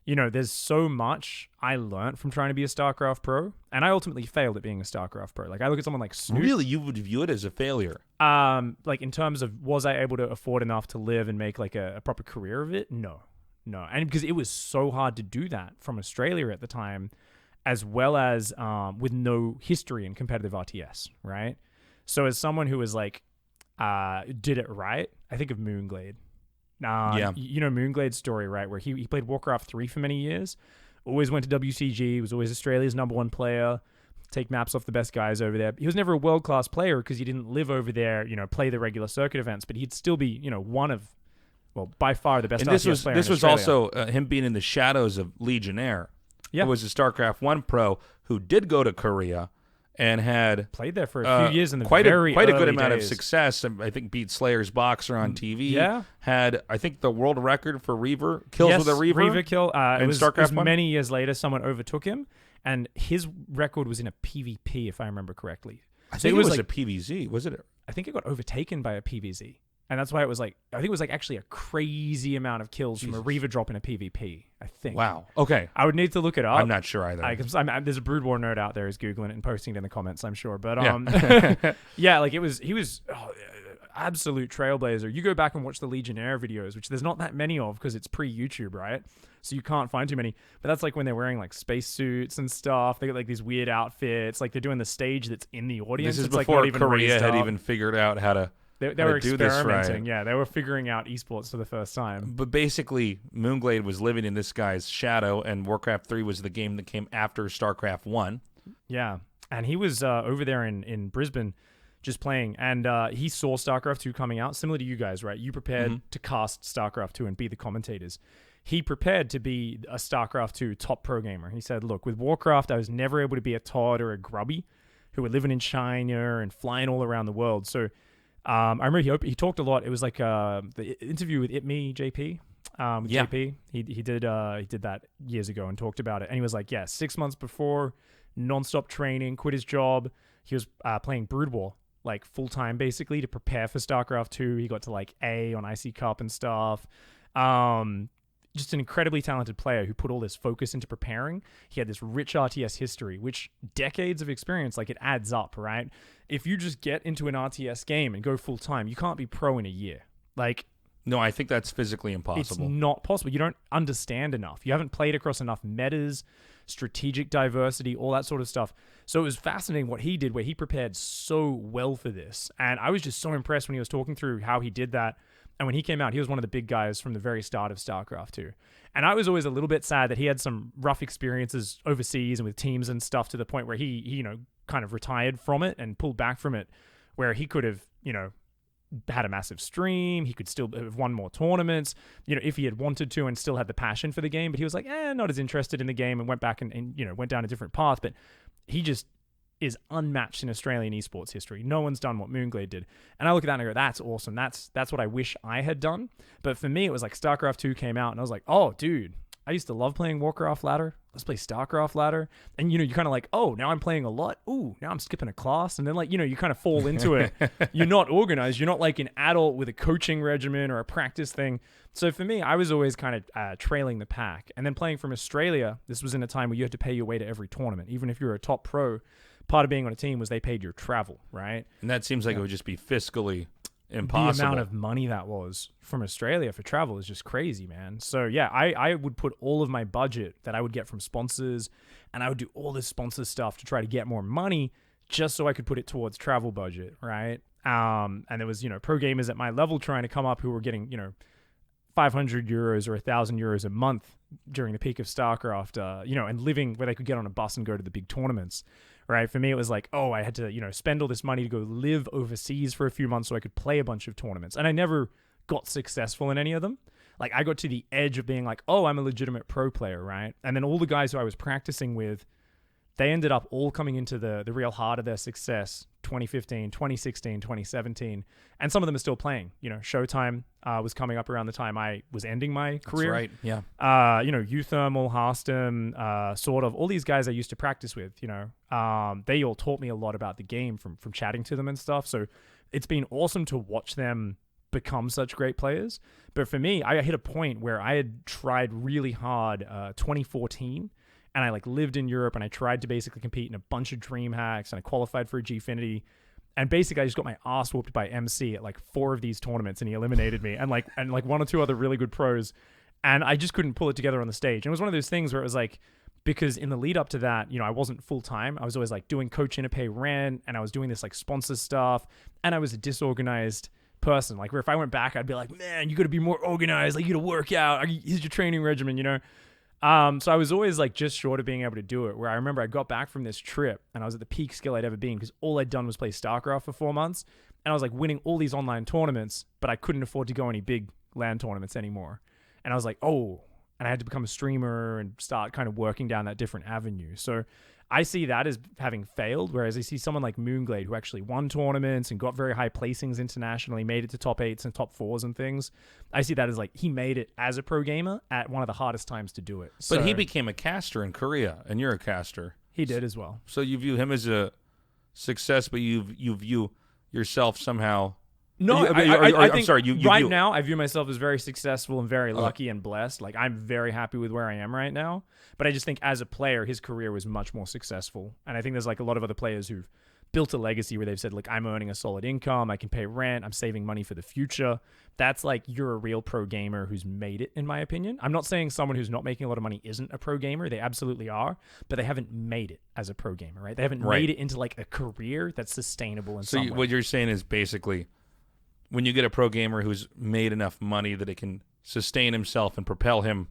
you know, there's so much I learned from trying to be a StarCraft pro, and I ultimately failed at being a StarCraft pro. Like, I look at someone like Snoop. Really, you would view it as a failure? Like, in terms of, was I able to afford enough to live and make like a proper career of it? No. And because it was so hard to do that from Australia at the time, as well as with no history in competitive RTS, right? So as someone who was like, did it right, I think of Moonglade. You know Moonglade's story, right? Where he played Warcraft 3 for many years, always went to WCG, was always Australia's #1 player, take maps off the best guys over there. He was never a world-class player because he didn't live over there, you know, play the regular circuit events, but he'd still be, you know, one of, well, by far the best RTS player in Australia. This was also him being in the shadows of Legionnaire, who was a StarCraft 1 pro who did go to Korea and had played there for a few years in the quite a good amount days. of success. I think beat Slayer's Boxer on TV. Yeah, had, I think, the world record for Reaver kills with a Reaver. Reaver kill. In StarCraft it was many years later, someone overtook him, and his record was in a PvP, if I remember correctly. I think it was like a PvZ, was it? I think it got overtaken by a PvZ. And that's why it was like, I think it was like actually a crazy amount of kills from a Reaver drop in a PvP, I think. Wow. Okay. I would need to look it up. I'm not sure either. There's a Brood War nerd out there who's Googling it and posting it in the comments, I'm sure. But yeah, like he was absolute trailblazer. You go back and watch the Legionnaire videos, which there's not that many of because it's pre-YouTube, right? So you can't find too many. But that's like when they're wearing like spacesuits and stuff. They got like these weird outfits. Like they're doing the stage that's in the audience. This is it's before like not even Korea had even figured out how to... They were experimenting, yeah. They were figuring out esports for the first time. But basically, Moonglade was living in this guy's shadow, and Warcraft 3 was the game that came after StarCraft 1. Yeah, and he was over there in Brisbane just playing, and he saw StarCraft 2 coming out, similar to you guys, right? You prepared to cast StarCraft 2 and be the commentators. He prepared to be a StarCraft 2 top pro gamer. He said, look, with Warcraft, I was never able to be a Todd or a Grubby who were living in China and flying all around the world, so... I remember he talked a lot. It was like the interview with JP. JP, he did that years ago and talked about it. And he was like, 6 months before, nonstop training, quit his job. He was playing Brood War like full time basically to prepare for StarCraft 2. He got to like A on IC Cup and stuff. Just an incredibly talented player who put all this focus into preparing. He had this rich RTS history, which decades of experience, like it adds up, right? If you just get into an RTS game and go full time, you can't be pro in a year. Like, no, I think that's physically impossible. It's not possible. You don't understand enough. You haven't played across enough metas, strategic diversity, all that sort of stuff. So it was fascinating what he did, where he prepared so well for this. And I was just so impressed when he was talking through how he did that. And when he came out, he was one of the big guys from the very start of StarCraft 2. And I was always a little bit sad that he had some rough experiences overseas and with teams and stuff to the point where he you know, kind of retired from it and pulled back from it, where he could have, you know, had a massive stream. He could still have won more tournaments, you know, if he had wanted to and still had the passion for the game. But he was like, not as interested in the game and went back and you know, went down a different path. But he just is unmatched in Australian esports history. No one's done what Moonglade did. And I look at that and I go, that's awesome. That's what I wish I had done. But for me, it was like StarCraft 2 came out and I was like, oh, dude, I used to love playing Warcraft ladder. Let's play StarCraft ladder. And, you know, you're kind of like, oh, now I'm playing a lot. Ooh, now I'm skipping a class. And then, like, you know, you kind of fall into it. You're not organized. You're not like an adult with a coaching regimen or a practice thing. So for me, I was always kind of trailing the pack. And then playing from Australia, this was in a time where you had to pay your way to every tournament. Even if you're a top pro, part of being on a team was they paid your travel, right? And that seems like it would just be fiscally impossible. The amount of money that was from Australia for travel is just crazy, man. So yeah, I would put all of my budget that I would get from sponsors, and I would do all this sponsor stuff to try to get more money just so I could put it towards travel budget, right? And there was, you know, pro gamers at my level trying to come up who were getting, you know, 500 euros or 1,000 euros a month during the peak of Starcraft, and living where they could get on a bus and go to the big tournaments, right? For me, it was like, oh, I had to, spend all this money to go live overseas for a few months so I could play a bunch of tournaments. And I never got successful in any of them. Like, I got to the edge of being like, oh, I'm a legitimate pro player, right? And then all the guys who I was practicing with, they ended up all coming into the real heart of their success 2015, 2016, 2017. And some of them are still playing. Showtime was coming up around the time I was ending my career. That's right, yeah. Uthermal, Harston, sort of. All these guys I used to practice with, they all taught me a lot about the game from chatting to them and stuff. So it's been awesome to watch them become such great players. But for me, I hit a point where I had tried really hard 2014, and I lived in Europe, and I tried to basically compete in a bunch of dream hacks, and I qualified for a Gfinity, and basically I just got my ass whooped by MC at 4 of these tournaments, and he eliminated me, and 1 or 2 other really good pros, and I just couldn't pull it together on the stage. And it was one of those things where it was because in the lead up to that, I wasn't full time. I was always doing coach Interpay rent, and I was doing this sponsor stuff, and I was a disorganized person. Where if I went back, I'd be like, man, you got to be more organized. You got to work out. Here's your training regimen, So I was always just short of being able to do it, where I remember I got back from this trip and I was at the peak skill I'd ever been because all I'd done was play Starcraft for 4 months, and I was winning all these online tournaments, but I couldn't afford to go any big LAN tournaments anymore. And I was like, oh, and I had to become a streamer and start kind of working down that different avenue. So I see that as having failed, whereas I see someone like Moonglade who actually won tournaments and got very high placings internationally, made it to top 8s and top 4s and things. I see that as he made it as a pro gamer at one of the hardest times to do it. But he became a caster in Korea, and you're a caster. He did as well. So you view him as a success, but you view yourself somehow... No, I think sorry. Now, I view myself as very successful and very lucky and blessed. I'm very happy with where I am right now. But I just think as a player, his career was much more successful. And I think there's a lot of other players who've built a legacy where they've said, I'm earning a solid income, I can pay rent, I'm saving money for the future. That's you're a real pro gamer who's made it, in my opinion. I'm not saying someone who's not making a lot of money isn't a pro gamer. They absolutely are. But they haven't made it as a pro gamer, right? They haven't made it into a career that's sustainable in some way. What you're saying is basically... when you get a pro gamer who's made enough money that it can sustain himself and propel him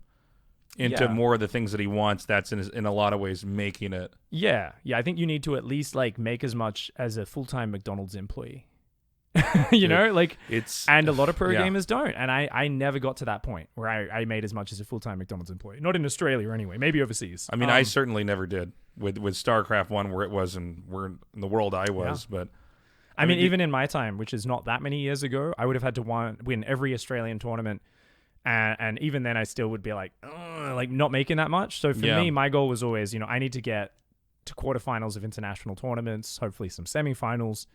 into more of the things that he wants, that's in a lot of ways making it. Yeah. I think you need to at least make as much as a full-time McDonald's employee. And a lot of pro gamers don't. And I never got to that point where I made as much as a full-time McDonald's employee. Not in Australia anyway, maybe overseas. I mean, I certainly never did with StarCraft 1 where it was and where in the world I was, but... I mean, even in my time, which is not that many years ago, I would have had to win every Australian tournament. And even then, I still would be not making that much. So for me, my goal was always, I need to get to quarterfinals of international tournaments, hopefully some semifinals.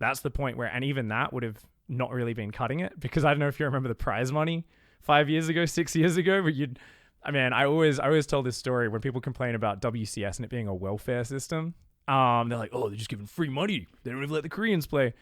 That's the point where, and even that would have not really been cutting it, because I don't know if you remember the prize money 5 years ago, 6 years ago, but I always tell this story when people complain about WCS and it being a welfare system. They're like, oh, they're just giving free money. They don't even let the Koreans play.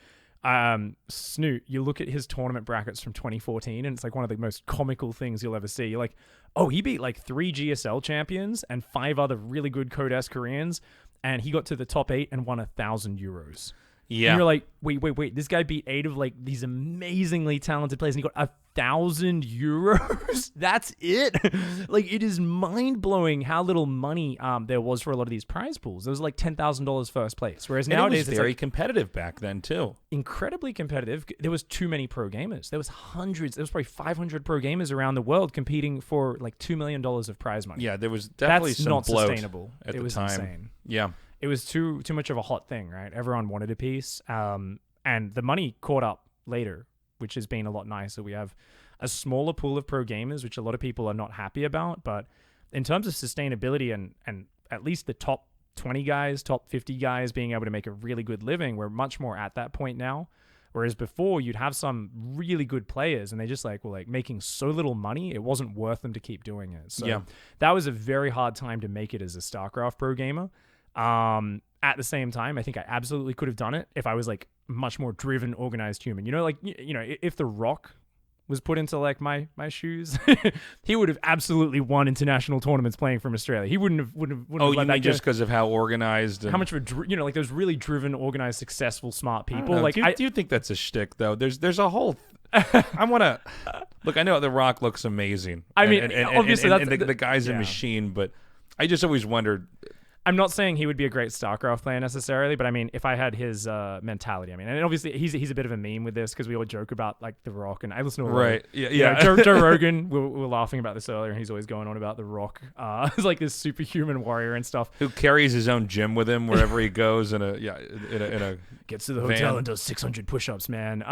Snoot, you look at his tournament brackets from 2014, and it's one of the most comical things you'll ever see. You're like, oh, he beat 3 GSL champions and 5 other really good Code S Koreans, and he got to the top 8 and won 1,000 euros. Yeah. And you're like, wait. This guy beat 8 of these amazingly talented players and he got 1,000 euros? That's it? It is mind-blowing how little money there was for a lot of these prize pools. There was $10,000 first place. Whereas nowadays it was very competitive back then too. Incredibly competitive. There was too many pro gamers. There was hundreds. There was probably 500 pro gamers around the world competing for $2 million of prize money. Yeah, there was definitely That's some not bloat sustainable. at It the was time. insane. Yeah. It was too much of a hot thing, right? Everyone wanted a piece. And the money caught up later, which has been a lot nicer. We have a smaller pool of pro gamers, which a lot of people are not happy about. But in terms of sustainability and at least the top 20 guys, top 50 guys being able to make a really good living, we're much more at that point now. Whereas before, you'd have some really good players and they just were making so little money, it wasn't worth them to keep doing it. So that was a very hard time to make it as a StarCraft pro gamer. At the same time, I think I absolutely could have done it if I was much more driven, organized human. If The Rock was put into my shoes, he would have absolutely won international tournaments playing from Australia. He wouldn't have you mean just because of how organized? And... how much of a those really driven, organized, successful, smart people. Do you think that's a shtick though? There's a whole I want to look. I know The Rock looks amazing. I mean, obviously, the guy's a machine, but I just always wondered. I'm not saying he would be a great StarCraft player necessarily, but I mean, if I had his mentality, I mean, and obviously he's a bit of a meme with this because we all joke about like The Rock, and I listen to Joe Rogan. We were laughing about this earlier, and he's always going on about The Rock. He's like this superhuman warrior and stuff who carries his own gym with him wherever he goes in a gets to the hotel and does 600 push-ups, man.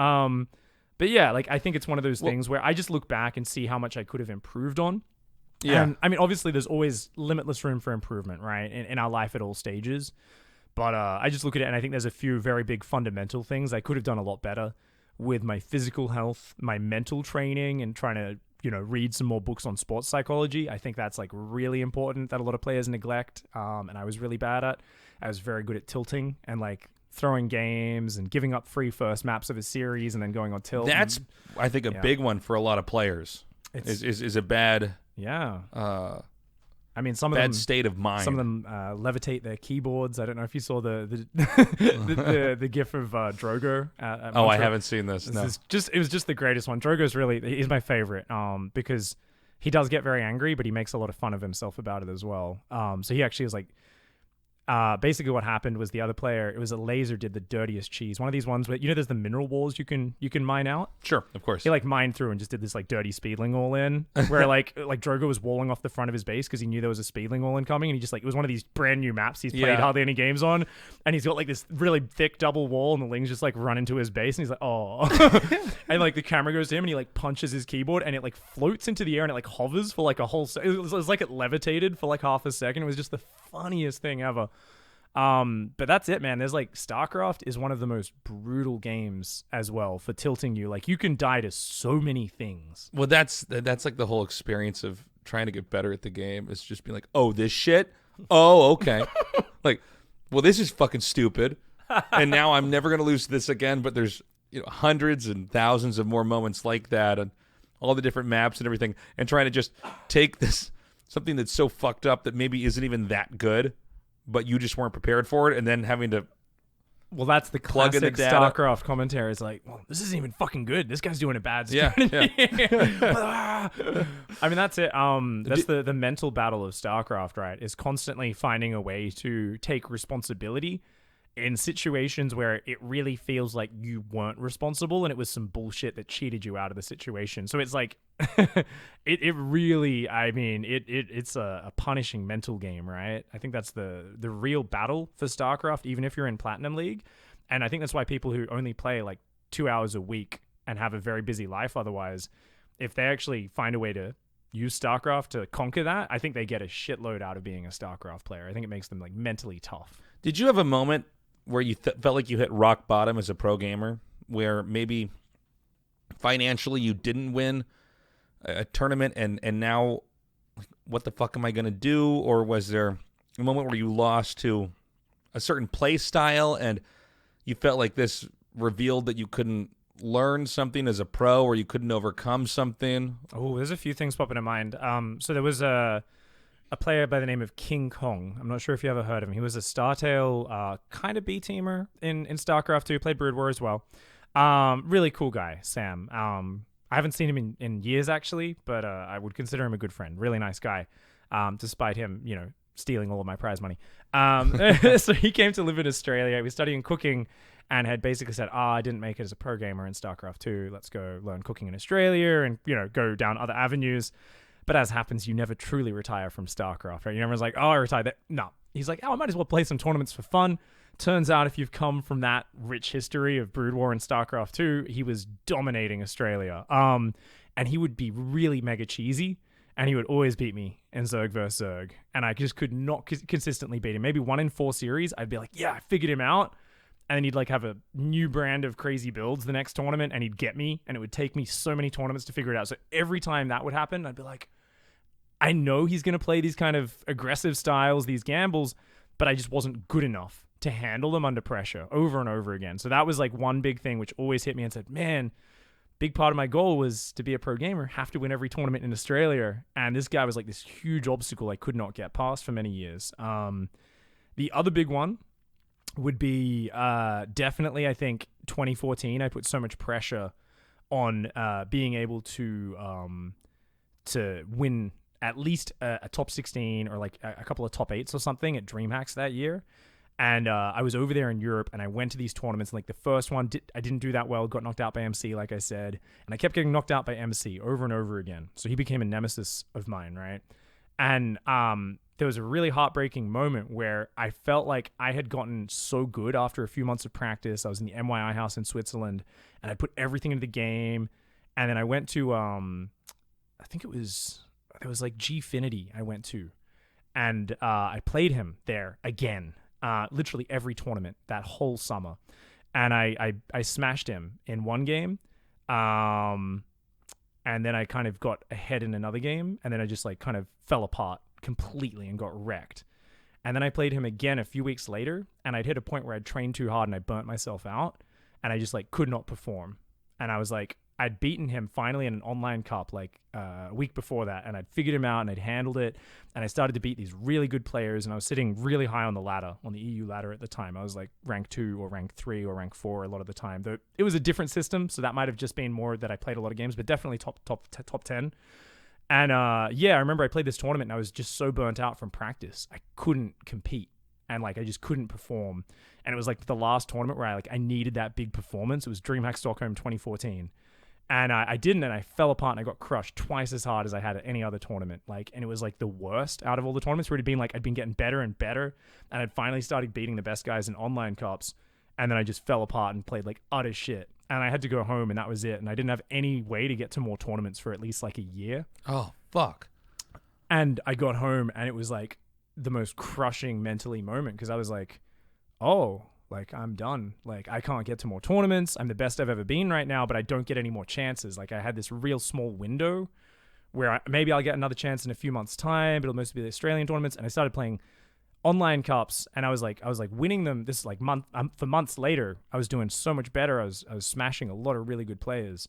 But yeah, like I think it's one of those things where I just look back and see how much I could have improved on. Yeah. And, I mean, obviously, there's always limitless room for improvement, right, in our life at all stages. But I just look at it, and I think there's a few very big fundamental things I could have done a lot better with my physical health, my mental training, and trying to, read some more books on sports psychology. I think that's, like, really important that a lot of players neglect, and I was really bad at. I was very good at tilting and, like, throwing games and giving up free first maps of a series and then going on tilt. That's, I think, a big one for a lot of players. Is a bad... Yeah. I mean, some of bad them state of mind. Some of them levitate their keyboards. I don't know if you saw the gif of Drogo. At I haven't seen this. No. It was just the greatest one. He's my favorite. Because he does get very angry, but he makes a lot of fun of himself about it as well. So he actually was like. Basically what happened was the other player, it was a laser did the dirtiest cheese. One of these ones where, there's the mineral walls you can mine out. Sure, of course. He like mined through and just did this like dirty speedling all in where like Drogo was walling off the front of his base because he knew there was a speedling all in coming, and he just like, it was one of these brand new maps he's played hardly any games on, and he's got like this really thick double wall and the lings just like run into his base, and he's like, oh. And like the camera goes to him and he like punches his keyboard and it like floats into the air and it like hovers for like a whole it was like it levitated for like half a second. It was just the funniest thing ever. But that's it, man. There's like StarCraft is one of the most brutal games as well for tilting you. Like you can die to so many things. Well, that's like the whole experience of trying to get better at the game. Is just being like, oh, this shit. Oh, okay. Like, well, this is fucking stupid. And now I'm never gonna lose this again. But there's hundreds and thousands of more moments like that, and all the different maps and everything, and trying to just take this something that's so fucked up that maybe isn't even that good, but you just weren't prepared for it, and then having to that's the classic StarCraft commentary. It's like, well, this isn't even fucking good. This guy's doing a bad strategy. Yeah. I mean, that's it. That's the mental battle of StarCraft, right? Is constantly finding a way to take responsibility in situations where it really feels like you weren't responsible and it was some bullshit that cheated you out of the situation. So it's like, it really, I mean, it's a punishing mental game, right? I think that's the real battle for StarCraft, even if you're in Platinum League. And I think that's why people who only play like 2 hours a week and have a very busy life otherwise, if they actually find a way to use StarCraft to conquer that, I think they get a shitload out of being a StarCraft player. I think it makes them like mentally tough. Did you have a moment where you felt like you hit rock bottom as a pro gamer, where maybe financially you didn't win a tournament and now, like, what the fuck am I going to do? Or was there a moment where you lost to a certain play style and you felt like this revealed that you couldn't learn something as a pro, or you couldn't overcome something? Oh, there's a few things popping in mind. So there was a player by the name of King Kong. I'm not sure if you ever heard of him. He was a Startail kind of B-teamer in StarCraft 2. Played Brood War as well. Really cool guy, Sam. I haven't seen him in years, actually, but I would consider him a good friend. Really nice guy, despite him, stealing all of my prize money. So he came to live in Australia. He was studying cooking and had basically said, I didn't make it as a pro gamer in StarCraft 2. Let's go learn cooking in Australia and, go down other avenues. But as happens, you never truly retire from StarCraft, right? Everyone's like, oh, I retired there. No. He's like, I might as well play some tournaments for fun. Turns out if you've come from that rich history of Brood War and StarCraft 2, he was dominating Australia. And he would be really mega cheesy, and he would always beat me in Zerg vs. Zerg. And I just could not consistently beat him. Maybe 1 in 4 series, I'd be like, yeah, I figured him out. And then he'd like have a new brand of crazy builds the next tournament, and he'd get me, and it would take me so many tournaments to figure it out. So every time that would happen, I'd be like, I know he's going to play these kind of aggressive styles, these gambles, but I just wasn't good enough to handle them under pressure over and over again. So that was like one big thing which always hit me and said, man, big part of my goal was to be a pro gamer, have to win every tournament in Australia. And this guy was like this huge obstacle I could not get past for many years. The other big one would be definitely, I think, 2014. I put so much pressure on being able to win at least a top 16 or like a couple of top 8s or something at DreamHacks that year. And I was over there in Europe, and I went to these tournaments. And like the first one, I didn't do that well. Got knocked out by MC, like I said, and I kept getting knocked out by MC over and over again. So he became a nemesis of mine, right? And there was a really heartbreaking moment where I felt like I had gotten so good after a few months of practice. I was in the MYI house in Switzerland, and I put everything into the game. And then I went to, I think it was like Gfinity I went to, and I played him there again. Literally every tournament that whole summer. And I smashed him in one game. And then I kind of got ahead in another game. And then I just like kind of fell apart completely and got wrecked. And then I played him again a few weeks later. And I'd hit a point where I'd trained too hard and I burnt myself out. And I just like could not perform. And I was like, I'd beaten him finally in an online cup like a week before that, and I'd figured him out and I'd handled it, and I started to beat these really good players, and I was sitting really high on the ladder, on the EU ladder at the time. I was like rank 2 or rank 3 or rank 4 a lot of the time. Though it was a different system, so that might have just been more that I played a lot of games, but definitely top 10. And yeah, I remember I played this tournament and I was just so burnt out from practice. I couldn't compete, and like I just couldn't perform. And it was like the last tournament where I needed that big performance. It was DreamHack Stockholm 2014. And I didn't, and I fell apart, and I got crushed twice as hard as I had at any other tournament. Like, and it was like the worst out of all the tournaments. Where it'd been like I'd been getting better and better, and I'd finally started beating the best guys in online cups, and then I just fell apart and played like utter shit. And I had to go home, and that was it. And I didn't have any way to get to more tournaments for at least like a year. Oh, fuck. And I got home, and it was like the most crushing mentally moment, because I was like, oh, like, I'm done. Like, I can't get to more tournaments. I'm the best I've ever been right now, but I don't get any more chances. Like, I had this real small window where maybe I'll get another chance in a few months' time, but it'll mostly be the Australian tournaments. And I started playing online cups, and I was like winning them. This like for months later, I was doing so much better. I was smashing a lot of really good players,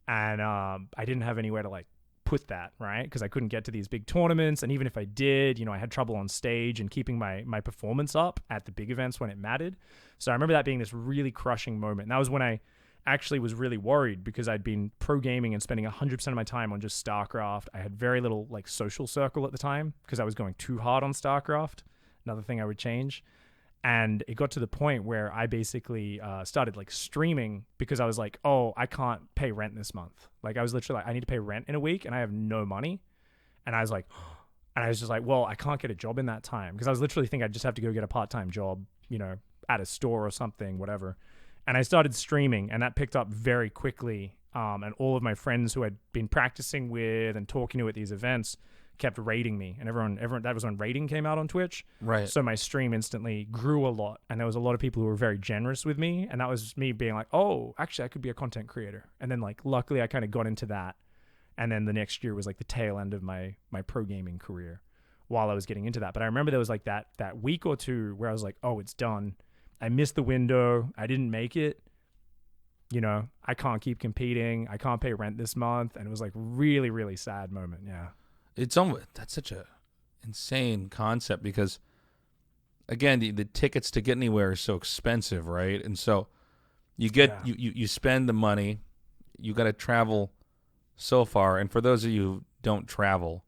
and I didn't have anywhere to like put that, right? Because I couldn't get to these big tournaments, and even if I did, I had trouble on stage and keeping my performance up at the big events when it mattered. So I remember that being this really crushing moment, and that was when I actually was really worried, because I'd been pro gaming and spending 100% of my time on just Starcraft. I had very little like social circle at the time because I was going too hard on Starcraft. Another thing I would change. And it got to the point where I basically started like streaming, because I was like, oh, I can't pay rent this month. Like, I was literally like, I need to pay rent in a week and I have no money. And I was like, just like, well, I can't get a job in that time, because I was literally thinking I'd just have to go get a part-time job, at a store or something, whatever. And I started streaming, and that picked up very quickly. And all of my friends who I'd been practicing with and talking to at these events kept rating me, and everyone that was when rating came out on Twitch. Right. So my stream instantly grew a lot, and there was a lot of people who were very generous with me, and that was me being like, oh, actually I could be a content creator. And then like luckily I kind of got into that, and then the next year was like the tail end of my pro gaming career while I was getting into that. But I remember there was like that week or two where I was like, oh, it's done. I missed the window. I didn't make it. I can't keep competing. I can't pay rent this month. And it was like really, really sad moment. Yeah. That's such a insane concept, because again, the tickets to get anywhere are so expensive, right? And so you spend the money, you got to travel so far. And for those of you who don't travel,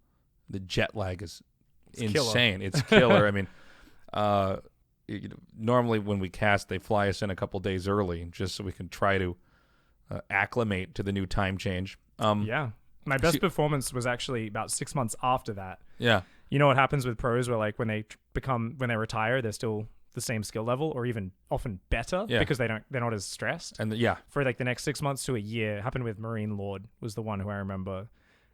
the jet lag is insane. Killer. It's killer. I mean, normally when we cast, they fly us in a couple days early just so we can try to acclimate to the new time change. Yeah. My best performance was actually about 6 months after that. Yeah. You know what happens with pros, where like when they retire, they're still the same skill level or even often better, because they're not as stressed. And for like the next 6 months to a year, it happened with Marine Lord, was the one who I remember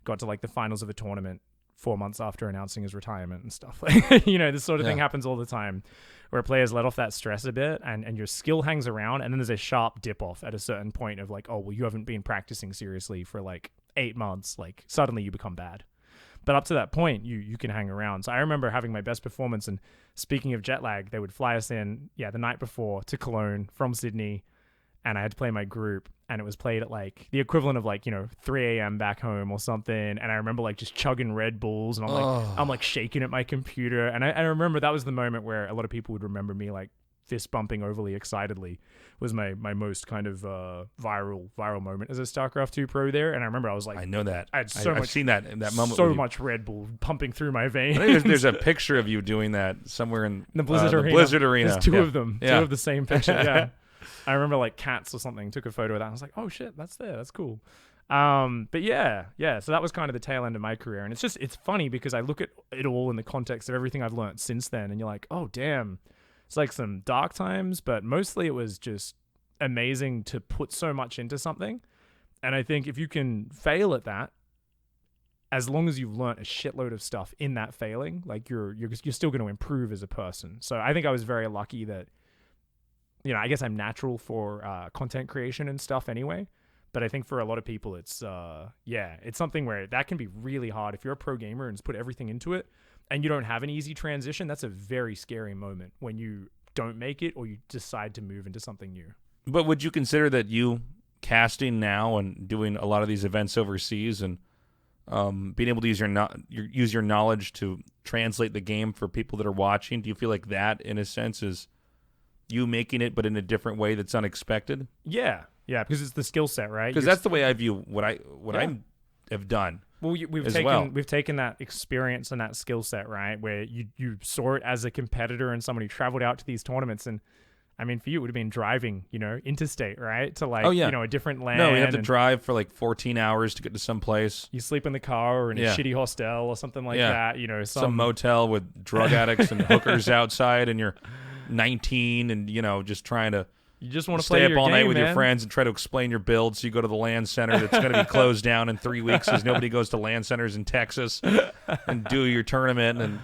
got to like the finals of a tournament 4 months after announcing his retirement and stuff. This sort of thing happens all the time, where players let off that stress a bit, and your skill hangs around, and then there's a sharp dip off at a certain point of like, oh, well, you haven't been practicing seriously for like 8 months, like suddenly you become bad. But up to that point, you can hang around. So I remember having my best performance, and speaking of jet lag, they would fly us in, the night before to Cologne from Sydney, and I had to play my group, and it was played at like the equivalent of like 3 a.m. back home or something. And I remember like just chugging Red Bulls, and I'm like shaking at my computer, and I remember that was the moment where a lot of people would remember me like fist bumping overly excitedly was my most kind of viral moment as a StarCraft 2 pro there. And I remember I was like, I know that. I had so much, I've seen that in that moment. So much Red Bull pumping through my veins. I think there's a picture of you doing that somewhere in the Blizzard Arena. Blizzard Arena. There's two of them. Yeah. Two of the same picture. Yeah. I remember like Cats or something took a photo of that. I was like, oh shit, that's there. That's cool. But yeah. So that was kind of the tail end of my career. And it's funny because I look at it all in the context of everything I've learned since then. And you're like, oh damn, it's like some dark times, but mostly it was just amazing to put so much into something. And I think if you can fail at that, as long as you've learned a shitload of stuff in that failing, like you're still going to improve as a person. So I think I was very lucky that, I guess I'm natural for content creation and stuff anyway. But I think for a lot of people, it's something where that can be really hard. If you're a pro gamer and put everything into it and you don't have an easy transition, that's a very scary moment when you don't make it or you decide to move into something new. But would you consider that you casting now and doing a lot of these events overseas and being able to use your knowledge to translate the game for people that are watching, do you feel like that, in a sense, is you making it but in a different way that's unexpected? Yeah, because it's the skill set, right? Because that's the way I view what I have done. Well, we've taken that experience and that skill set, right, where you saw it as a competitor and someone who traveled out to these tournaments. And I mean, for you, it would have been driving, interstate, right, to a different land. No, we have to drive for like 14 hours to get to some place. You sleep in the car or in a shitty hostel or something like that. Some motel with drug addicts and hookers outside, and you're 19 and just trying to. You just want to stay play up your all night game, with man. your friends and try to explain your build. So you go to the LAN center that's going to be closed down in 3 weeks because nobody goes to LAN centers in Texas, and do your tournament and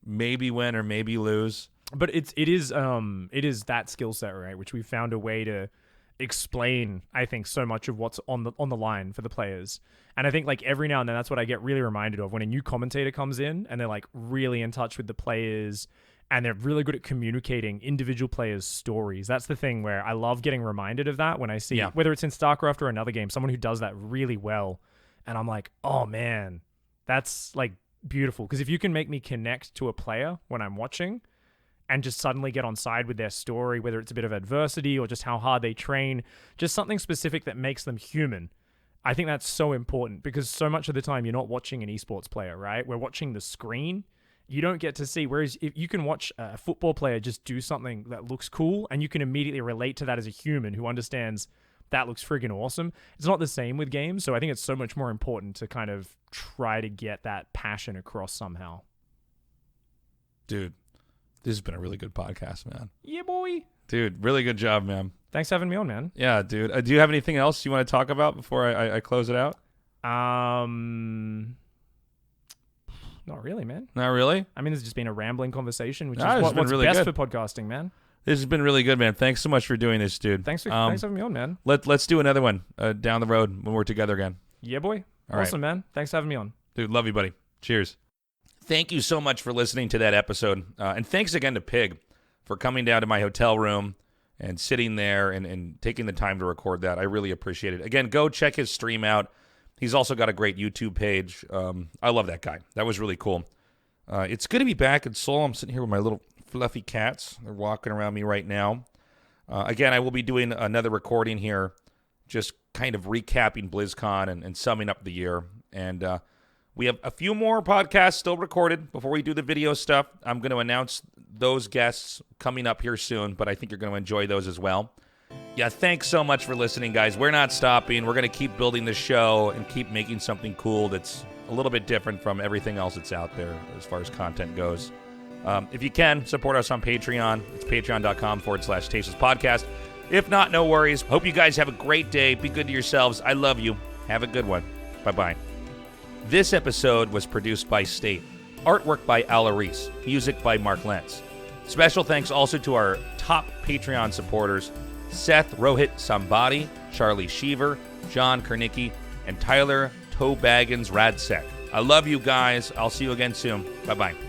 maybe win or maybe lose. But it is that skill set, right, which we found a way to explain, I think, so much of what's on the line for the players. And I think like every now and then that's what I get really reminded of when a new commentator comes in and they're like really in touch with the players and they're really good at communicating individual players' stories. That's the thing where I love getting reminded of that when I see, whether it's in StarCraft or another game, someone who does that really well. And I'm like, oh man, that's like beautiful. Because if you can make me connect to a player when I'm watching and just suddenly get on side with their story, whether it's a bit of adversity or just how hard they train, just something specific that makes them human, I think that's so important because so much of the time you're not watching an esports player, right? We're watching the screen. You don't get to see. Whereas if you can watch a football player just do something that looks cool and you can immediately relate to that as a human who understands that looks friggin' awesome. It's not the same with games. So I think it's so much more important to kind of try to get that passion across somehow. Dude, this has been a really good podcast, man. Yeah, boy. Dude, really good job, man. Thanks for having me on, man. Yeah, dude. Do you have anything else you want to talk about before I close it out? Not really, man. Not really? I mean, this has just been a rambling conversation, which is what's really best good for podcasting, man. This has been really good, man. Thanks so much for doing this, dude. Thanks for having me on, man. Let's do another one down the road when we're together again. Yeah, boy. All awesome, right. Man. Thanks for having me on. Dude, love you, buddy. Cheers. Thank you so much for listening to that episode. And thanks again to Pig for coming down to my hotel room and sitting there and taking the time to record that. I really appreciate it. Again, go check his stream out. He's also got a great YouTube page. I love that guy. That was really cool. It's good to be back in Seoul. I'm sitting here with my little fluffy cats. They're walking around me right now. Again, I will be doing another recording here, just kind of recapping BlizzCon and summing up the year. And we have a few more podcasts still recorded before we do the video stuff. I'm going to announce those guests coming up here soon, but I think you're going to enjoy those as well. Yeah, thanks so much for listening, guys. We're not stopping. We're going to keep building the show and keep making something cool that's a little bit different from everything else that's out there as far as content goes. If you can, support us on Patreon. It's patreon.com/Tasteless Podcast. If not, no worries. Hope you guys have a great day. Be good to yourselves. I love you. Have a good one. Bye-bye. This episode was produced by State. Artwork by Ala Reese. Music by Mark Lentz. Special thanks also to our top Patreon supporters, Seth Rohit Sambadi, Charlie Sheaver, John Kernicki, and Tyler Toe Baggins Radsek. I love you guys. I'll see you again soon. Bye-bye.